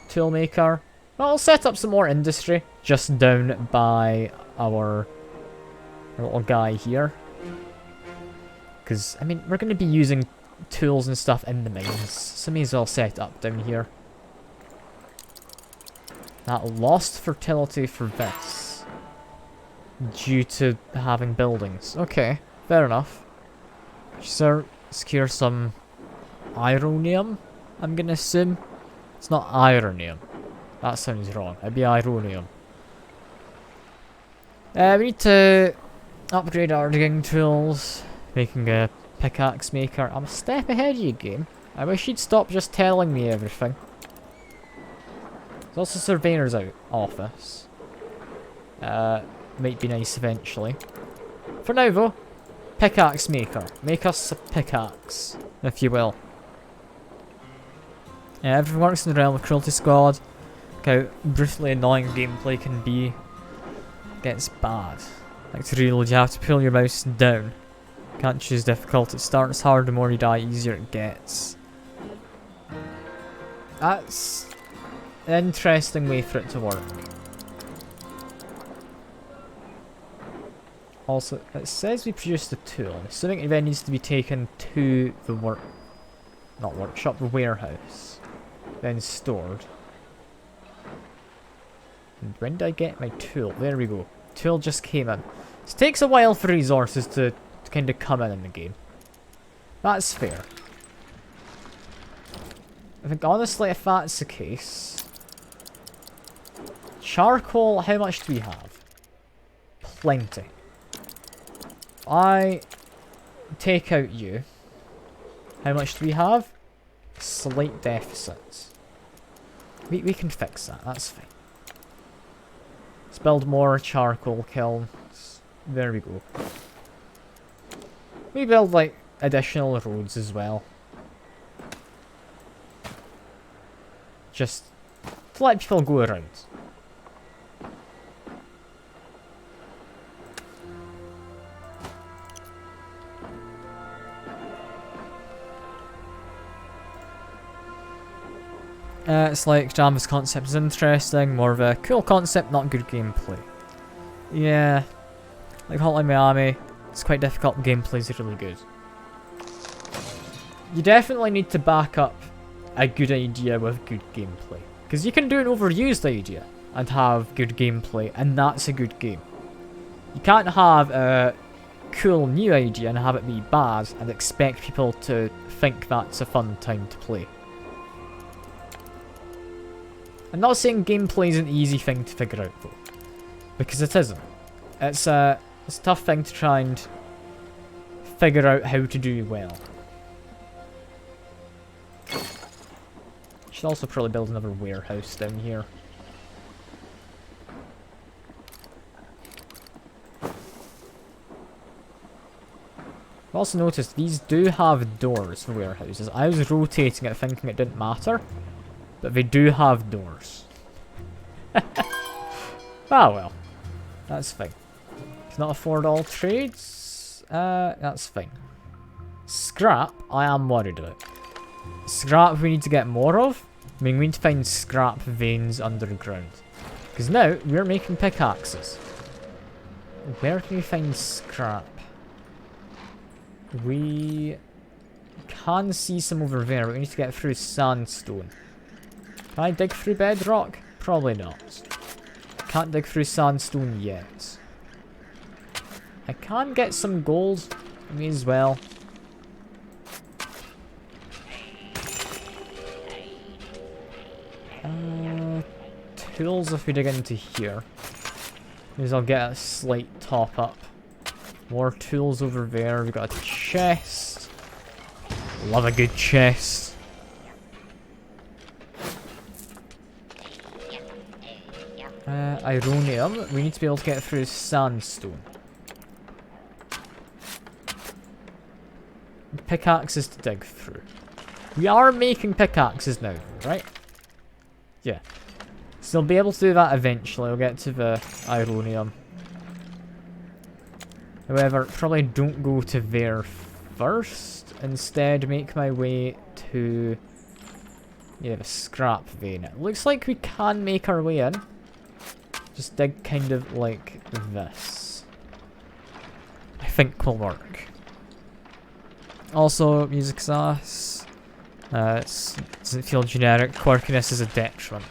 Tool maker. Well, I'll set up some more industry just down by our little guy here. Because, I mean, we're going to be using tools and stuff in the mines, so may as well set it up down here. That lost fertility for this due to having buildings. Okay, fair enough. So, secure some ironium, I'm going to assume. It's not ironium. That sounds wrong. It'd be ironium. We need to upgrade our digging tools. Making a pickaxe maker. I'm a step ahead of you, game. I wish you'd stop just telling me everything. There's also surveyor's office. Might be nice eventually. For now though, pickaxe maker. Make us a pickaxe, if you will. Everything works in the realm of Cruelty Squad. How brutally annoying gameplay can be. Gets bad. Like to reload, you have to pull your mouse down. Can't choose difficult. It starts hard, the more you die, easier it gets. That's an interesting way for it to work. Also, it says we produced a tool. I'm assuming it then needs to be taken to the workshop, the warehouse. Then stored. And when did I get my tool? There we go. Tool just came in. It takes a while for resources to kind of come in the game. That's fair. I think honestly, if that's the case... Charcoal, how much do we have? Plenty. If I take out you, how much do we have? Slight deficits. We can fix that, that's fine. Let's build more charcoal kilns. There we go. We build like additional roads as well. Just to let people go around. It's like Java's concept is interesting, more of a cool concept, not good gameplay. Yeah, like Hotline Miami, it's quite difficult, gameplay is really good. You definitely need to back up a good idea with good gameplay. Because you can do an overused idea and have good gameplay, and that's a good game. You can't have a cool new idea and have it be bad and expect people to think that's a fun time to play. I'm not saying gameplay is an easy thing to figure out though, because it isn't. It's a tough thing to try and figure out how to do well. Should also probably build another warehouse down here. I've also noticed these do have doors for warehouses. I was rotating it thinking it didn't matter, but they do have doors. Ah well, that's fine. Cannot afford all trades. That's fine. Scrap, I am worried about. Scrap we need to get more of. I mean, we need to find scrap veins underground. Because now, we're making pickaxes. Where can we find scrap? We can see some over there, but we need to get through sandstone. Can I dig through bedrock? Probably not. Can't dig through sandstone yet. I can get some gold. May as well. Tools if we dig into here. Means I'll get a slight top up. More tools over there. We've got a chest. Love a good chest. Ironium. We need to be able to get through sandstone. Pickaxes to dig through. We are making pickaxes now, right? Yeah. So we'll be able to do that eventually. We'll get to the ironium. However, probably don't go to there first. Instead, make my way to... yeah, the scrap vein. It looks like we can make our way in. Just dig kind of like this. I think will work. Also, music's ass. Doesn't feel generic. Quirkiness is a detriment.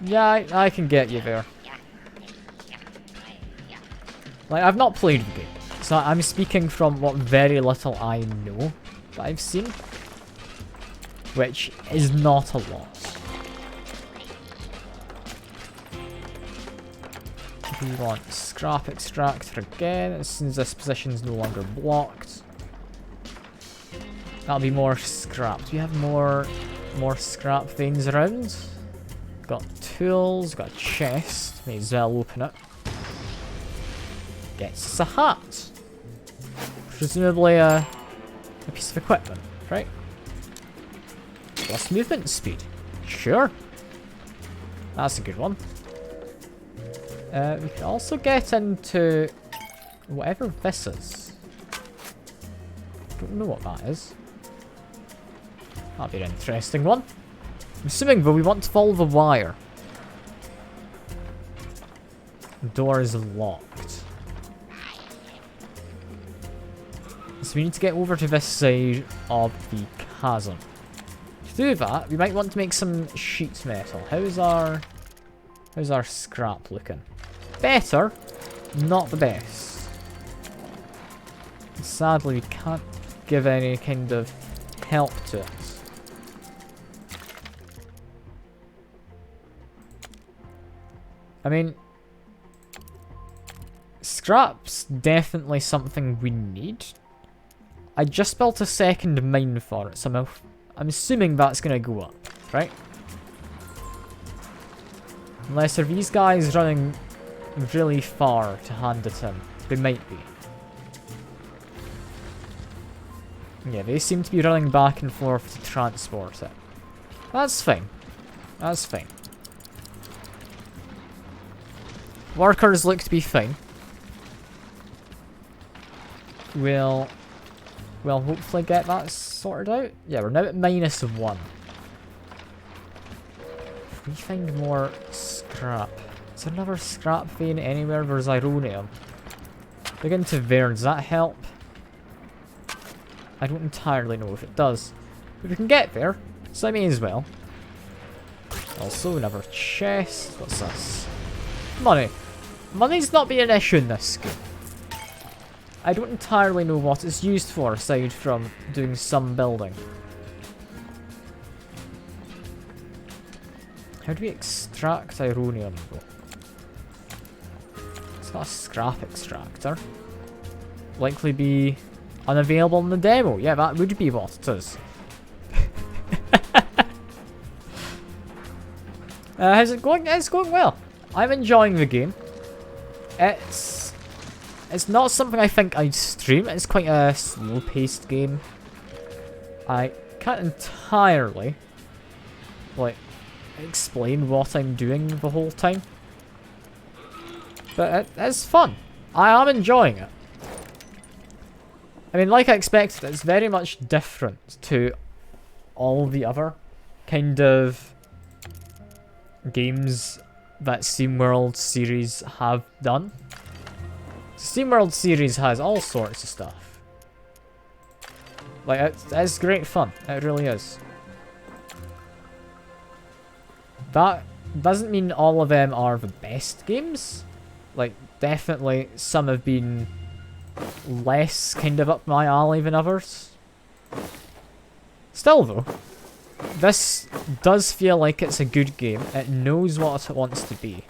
Yeah, I can get you there. Like, I've not played the game, so I'm speaking from what very little I know that I've seen. Which is not a lot. We want scrap extractor again, as soon as this position's no longer blocked. That'll be more scrap. Do we have more scrap things around? Got tools, got a chest. May as well open it. Gets us a hat. Presumably a piece of equipment, right? Plus movement speed. Sure. That's a good one. We can also get into whatever this is. Don't know what that is. That'll be an interesting one. I'm assuming though we want to follow the wire. The door is locked. So we need to get over to this side of the chasm. To do that, we might want to make some sheet metal. How's our scrap looking? Better, not the best. Sadly, we can't give any kind of help to it. I mean, scrap's definitely something we need. I just built a second mine for it, so I'm assuming that's going to go up, right? Unless are these guys running really far to hand it in. They might be. Yeah, they seem to be running back and forth to transport it. That's fine. That's fine. Workers look to be fine. We'll hopefully get that sorted out. Yeah, we're now at -1. If we find more scrap. Is there another scrap vein anywhere? There's ironium. Dig into there, does that help? I don't entirely know if it does. But we can get there, so I may as well. Also, another chest. What's this? Money. Money's not been an issue in this game. I don't entirely know what it's used for, aside from doing some building. How do we extract ironium, though? It's not a scrap extractor. Likely be unavailable in the demo. Yeah, that would be what it is. How's it going? It's going well. I'm enjoying the game. It's It's not something I think I'd stream. It's quite a slow-paced game. I can't entirely, like, explain what I'm doing the whole time. But it's fun. I am enjoying it. I mean, like I expected, it's very much different to all the other kind of games that SteamWorld series have done. SteamWorld series has all sorts of stuff. Like, it's great fun. It really is. That doesn't mean all of them are the best games. Like, definitely some have been less kind of up my alley than others. Still though, this does feel like it's a good game. It knows what it wants to be.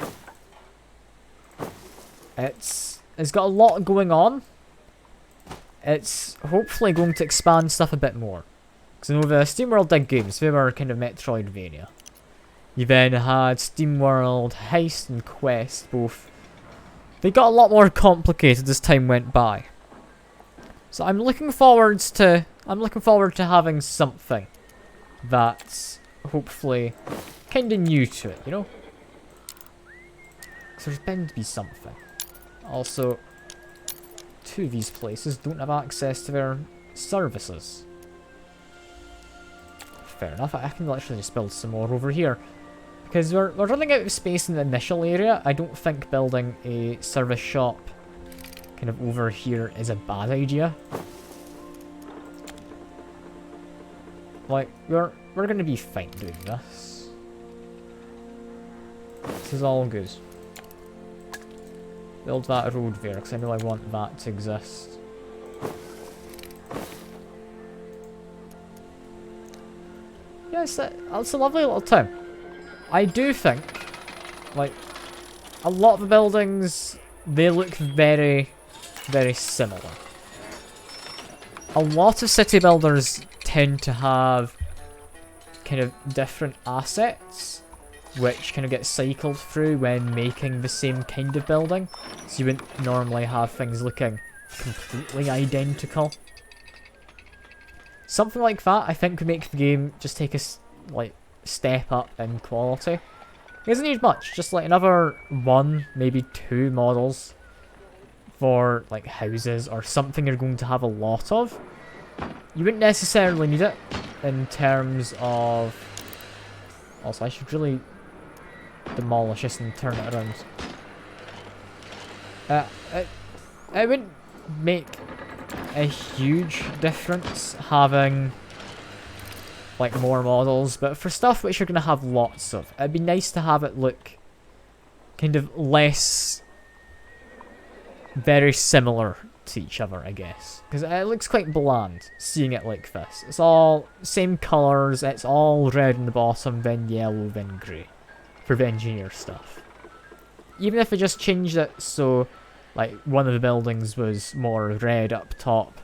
It's got a lot going on. It's hopefully going to expand stuff a bit more. Because I know the SteamWorld Dig games, they were kind of Metroidvania. You then had SteamWorld Heist and Quest, both. They got a lot more complicated as time went by. So I'm looking forward to having something that's hopefully kind of new to it, you know? Because there's bound to be something. Also, two of these places don't have access to their services. Fair enough, I can literally just build some more over here. Because we're running out of space in the initial area. I don't think building a service shop kind of over here is a bad idea. Like, we're gonna be fine doing this. This is all good. Build that road there, because I know I want that to exist. Yeah, it's a lovely little town. I do think, like, a lot of the buildings, they look very, very similar. A lot of city builders tend to have kind of different assets, which kind of get cycled through when making the same kind of building. So you wouldn't normally have things looking completely identical. Something like that, I think, would make the game just take a, like, step up in quality. It doesn't need much, just like another one, maybe two models for like houses or something you're going to have a lot of. You wouldn't necessarily need it in terms of... Also, I should really demolish this and turn it around. It wouldn't make a huge difference having like more models, but for stuff which you're going to have lots of, it'd be nice to have it look kind of less very similar to each other, I guess. Because it looks quite bland, seeing it like this. It's all same colours, it's all red in the bottom, then yellow, then grey. For the engineer stuff. Even if I just changed it so, like, one of the buildings was more red up top,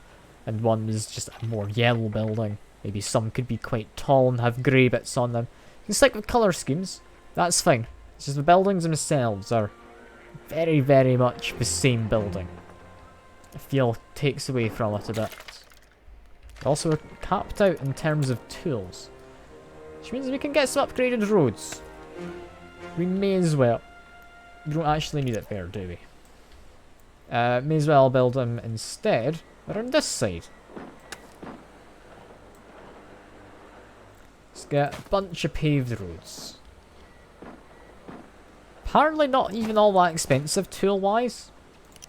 and one was just a more yellow building. Maybe some could be quite tall and have grey bits on them. You can stick with colour schemes. That's fine. It's just the buildings themselves are very, very much the same building. I feel takes away from it a bit. Also, we're capped out in terms of tools. Which means we can get some upgraded roads. We may as well. We don't actually need it there, do we? May as well build them instead around this side. Let's get a bunch of paved roads. Apparently not even all that expensive tool-wise.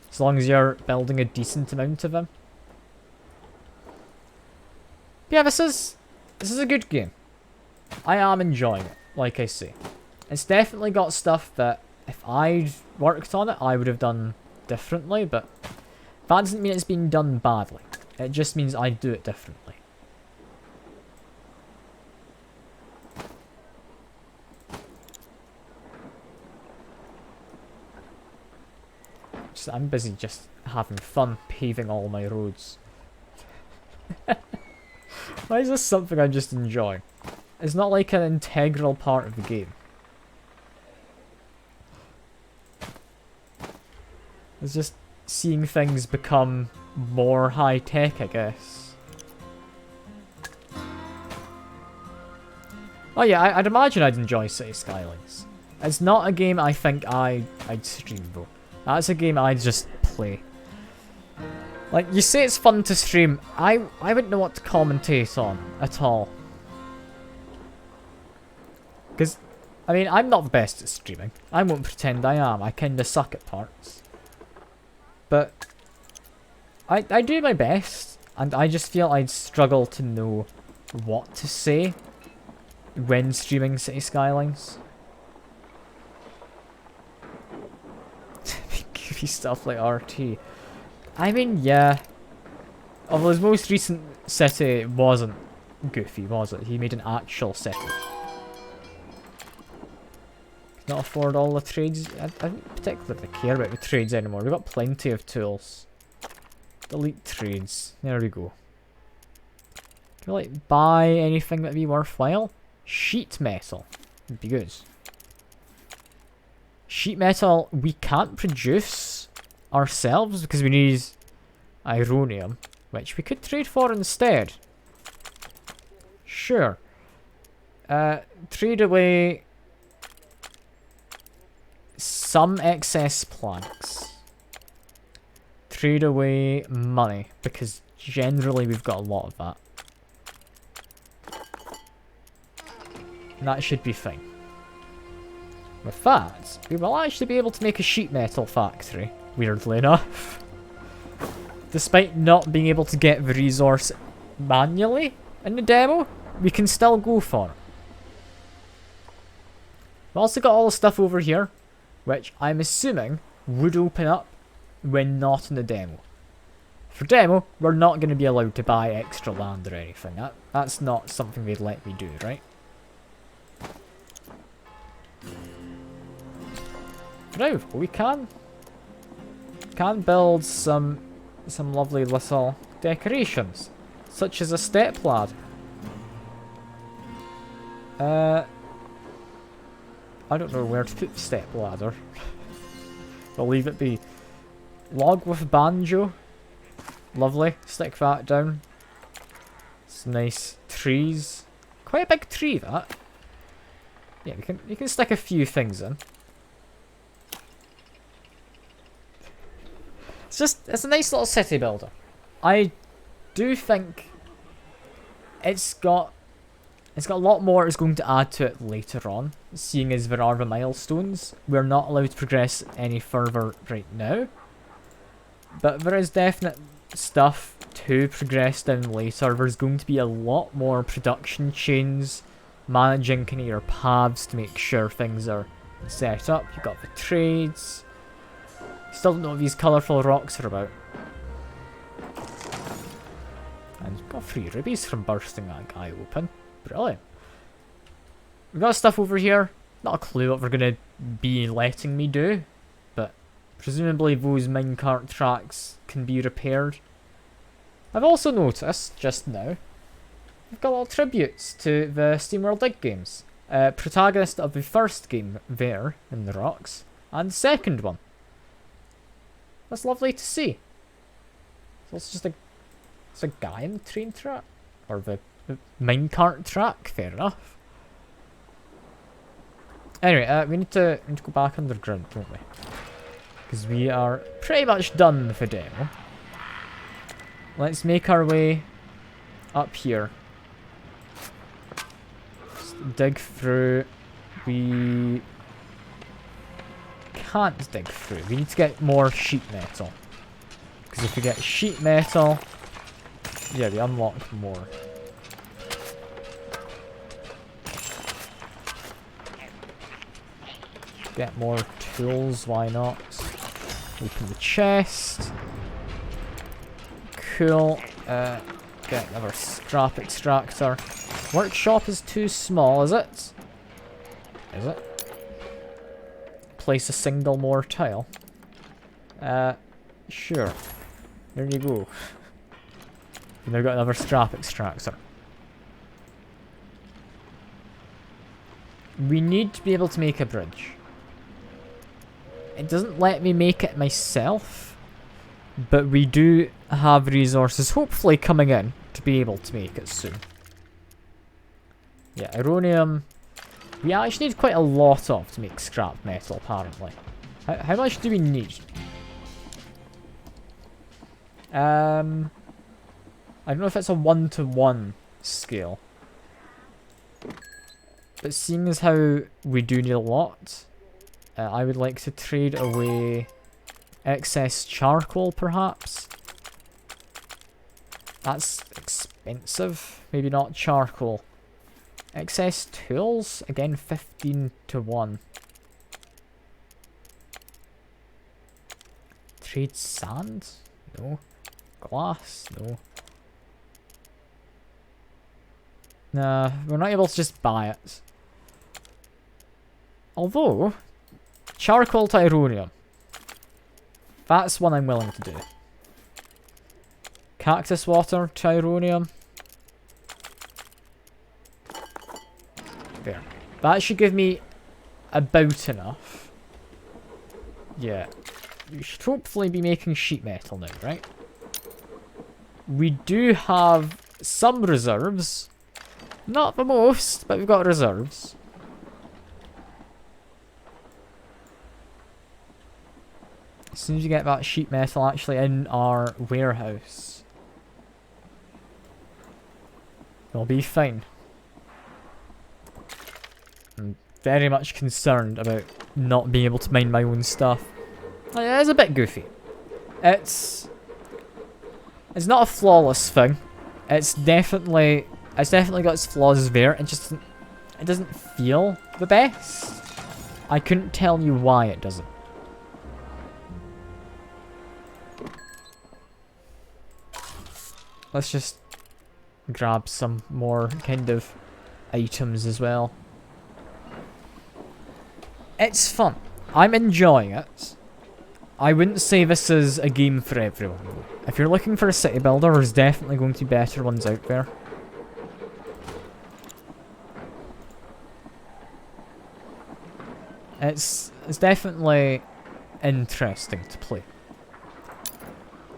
As long as you're building a decent amount of them. But yeah, this is a good game. I am enjoying it, like I say. It's definitely got stuff that if I'd worked on it, I would have done differently, but that doesn't mean it's been done badly. It just means I do it differently. So I'm busy just having fun paving all my roads. Why is this something I'm just enjoying? It's not like an integral part of the game. It's just seeing things become more high-tech, I guess. Oh yeah, I'd imagine I'd enjoy City Skylines. It's not a game I think I'd stream though. That's a game I'd just play. Like, you say it's fun to stream, I wouldn't know what to commentate on at all. Because, I mean, I'm not the best at streaming. I won't pretend I am. I kinda suck at parts. But I do my best, and I just feel I'd struggle to know what to say when streaming City Skylines. Goofy stuff like RT. I mean, yeah. Although his most recent city wasn't goofy, was it? He made an actual city. Not afford all the trades. I don't particularly care about the trades anymore. We've got plenty of tools. Delete trades. There we go. Can we like buy anything that'd be worthwhile? Sheet metal would be good. Sheet metal we can't produce ourselves because we need ironium, which we could trade for instead. Sure. Trade away some excess planks. Trade away money, because generally we've got a lot of that. And that should be fine. With that, we will actually be able to make a sheet metal factory, weirdly enough. Despite not being able to get the resource manually in the demo, we can still go for it. We've also got all the stuff over here, which I'm assuming would open up when not in the demo. For demo, we're not going to be allowed to buy extra land or anything. That's not something they'd let me do, right? Now, we can build some lovely little decorations, such as a step ladder. I don't know where to put the step ladder. I'll leave it be. Log with banjo. Lovely. Stick that down. Some nice trees. Quite a big tree, that. Yeah, you can stick a few things in. It's a nice little city builder. I do think it's got a lot more it's going to add to it later on, seeing as there are the milestones. We're not allowed to progress any further right now. But there is definite stuff to progress down later. There's going to be a lot more production chains, managing kind of your paths to make sure things are set up. You've got the trades. Still don't know what these colourful rocks are about. And we've got 3 rubies from bursting that guy open. Brilliant. We've got stuff over here. Not a clue what they're going to be letting me do. But presumably those minecart tracks can be repaired. I've also noticed, just now, we've got little tributes to the SteamWorld Dig games. Protagonist of the first game there, in the rocks, and the second one. That's lovely to see. So it's just it's a guy in the train track? Or the minecart track, fair enough. Anyway, we need to go back underground, don't we? Because we are pretty much done with the demo. Let's make our way up here. Just dig through. We can't dig through. We need to get more sheet metal. Because if we get sheet metal, yeah, we unlock more. Get more tools, why not? Open the chest. Cool. Get another scrap extractor. Workshop is too small, is it? Is it? Place a single more tile. Sure. There you go. And they've got another scrap extractor. We need to be able to make a bridge. It doesn't let me make it myself. but we do have resources hopefully coming in to be able to make it soon. Yeah, Ironium, we actually need quite a lot of to make scrap metal, apparently. How much do we need? I don't know if it's a 1-to-1 scale. But seeing as how we do need a lot, I would like to trade away excess charcoal, perhaps. That's expensive. Maybe not charcoal. Excess tools? Again, 15-to-1. Trade sand? No. Glass? No. Nah, we're not able to just buy it. Although, charcoal to ironium. That's one I'm willing to do. Cactus water to ironium. There. That should give me about enough. Yeah. We should hopefully be making sheet metal now, right? We do have some reserves. Not the most, but we've got reserves. As soon as you get that sheet metal actually in our warehouse, we'll be fine. I'm very much concerned about not being able to mine my own stuff. It is a bit goofy. It's not a flawless thing. It's definitely got its flaws there. It doesn't feel the best. I couldn't tell you why it doesn't. Let's just grab some more kind of items as well. It's fun. I'm enjoying it. I wouldn't say this is a game for everyone. If you're looking for a city builder, there's definitely going to be better ones out there. It's definitely interesting to play.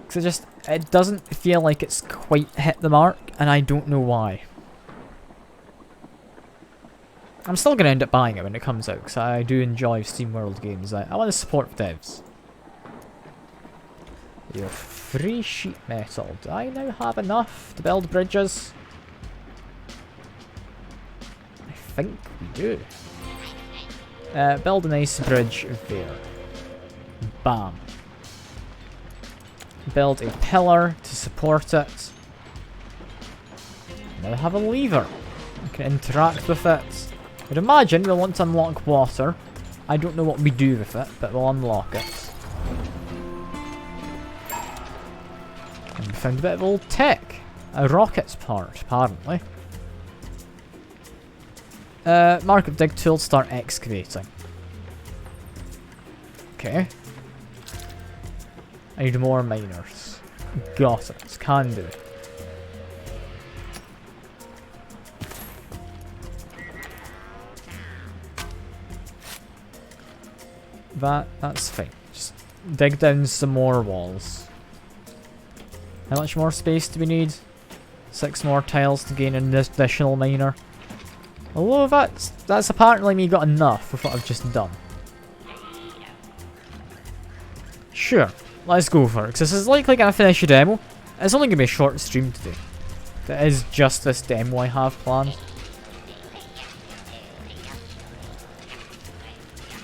Because it doesn't feel like it's quite hit the mark, and I don't know why. I'm still going to end up buying it when it comes out, because I do enjoy SteamWorld games. I want to support devs. Your free sheet metal. Do I now have enough to build bridges? I think we do. Build a nice bridge there. Bam. Build a pillar to support it. Now have a lever. You can interact with it. I'd imagine we'll want to unlock water. I don't know what we do with it, but we'll unlock it. And we found a bit of old tech. A rocket's part, apparently. Mark up dig tool, start excavating. Okay. I need more miners. Got it. Can do. That's fine. Just dig down some more walls. How much more space do we need? 6 more tiles to gain an additional miner. Although that's apparently me got enough with what I've just done. Sure, let's go for it, because this is likely going to finish a demo. It's only going to be a short stream today. That is just this demo I have planned.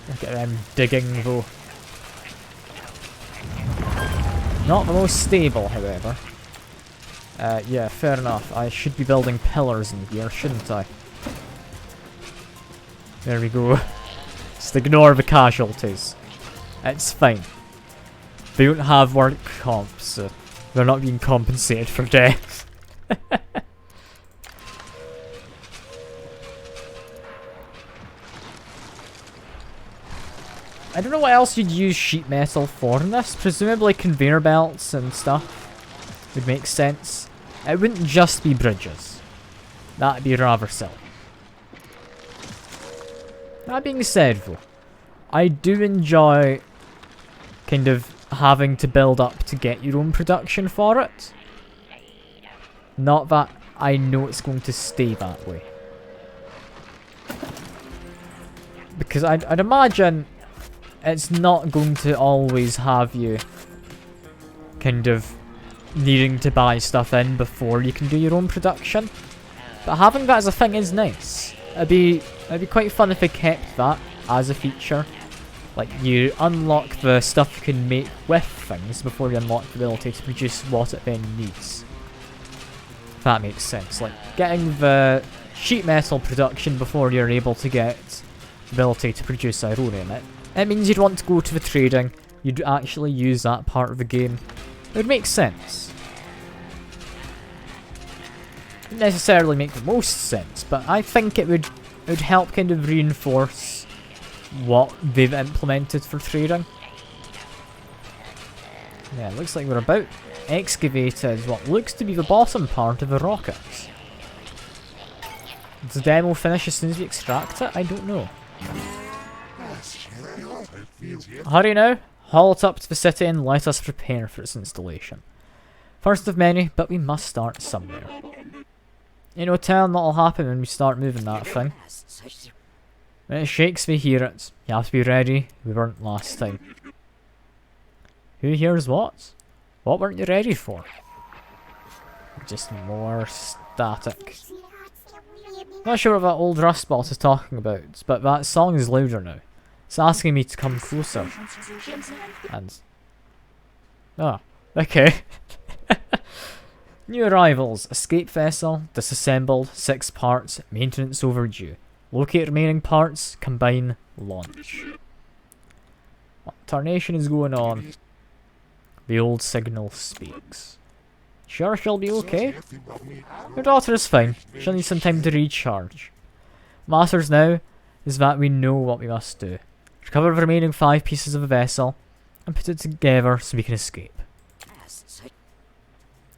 Look at them digging though. Not the most stable, however. Yeah, fair enough. I should be building pillars in here, shouldn't I? There we go. Just ignore the casualties. It's fine. They don't have work comps, so they're not being compensated for death. I don't know what else you'd use sheet metal for in this. Presumably conveyor belts and stuff would make sense. It wouldn't just be bridges. That'd be rather silly. That being said though, I do enjoy kind of having to build up to get your own production for it. Not that I know it's going to stay that way. Because I'd imagine it's not going to always have you kind of needing to buy stuff in before you can do your own production. But having that as a thing is nice. It'd be quite fun if they kept that as a feature. Like, you unlock the stuff you can make with things before you unlock the ability to produce what it then needs. If that makes sense. Like, getting the sheet metal production before you're able to get the ability to produce iron in it. It means you'd want to go to the trading, you'd actually use that part of the game. It would make sense. Wouldn't necessarily make the most sense, but I think it would help kind of reinforce what they've implemented for trading. Yeah, it looks like we're about excavated what looks to be the bottom part of the rockets. Does the demo finish as soon as we extract it? I don't know. Hurry now, haul it up to the city and let us prepare for its installation. First of many, but we must start somewhere. You know, tell them what'll happen when we start moving that thing. When it shakes, we hear it. You have to be ready. We weren't last time. Who hears what? What weren't you ready for? Just more static. Not sure what that old rust bot is talking about, but that song is louder now. It's asking me to come closer. And... oh, okay. New arrivals. Escape vessel, disassembled, 6 parts, maintenance overdue. Locate remaining parts, combine, launch. What tarnation is going on? The old signal speaks. Sure she'll be okay? Your daughter is fine. She'll need some time to recharge. Matters now is that we know what we must do. Recover the remaining 5 pieces of the vessel and put it together so we can escape.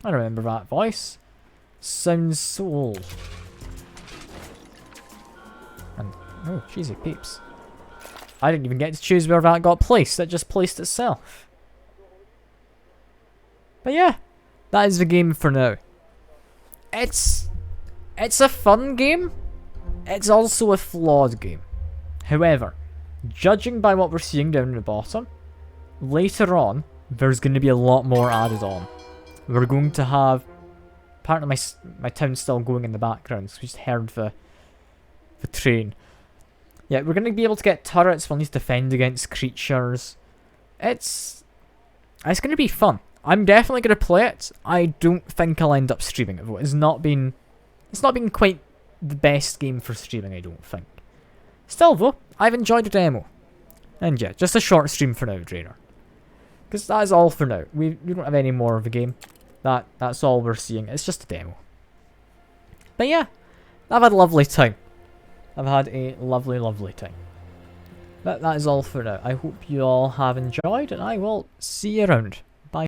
I remember that voice. Sounds so old. And, oh, cheesy peeps. I didn't even get to choose where that got placed. It just placed itself. But yeah, that is the game for now. It's a fun game. It's also a flawed game. However, judging by what we're seeing down at the bottom, later on, there's going to be a lot more added on. We're going to have... apparently my town's still going in the background, so we just heard the train. Yeah, we're going to be able to get turrets. We'll need to defend against creatures. It's going to be fun. I'm definitely going to play it. I don't think I'll end up streaming it, though. It's not been quite the best game for streaming, I don't think. Still, though, I've enjoyed the demo. And yeah, just a short stream for now, Drainer. Because that is all for now. We don't have any more of the game. That's all we're seeing. It's just a demo. But yeah, I've had a lovely time. I've had a lovely, lovely time. That is all for now. I hope you all have enjoyed, and I will see you around.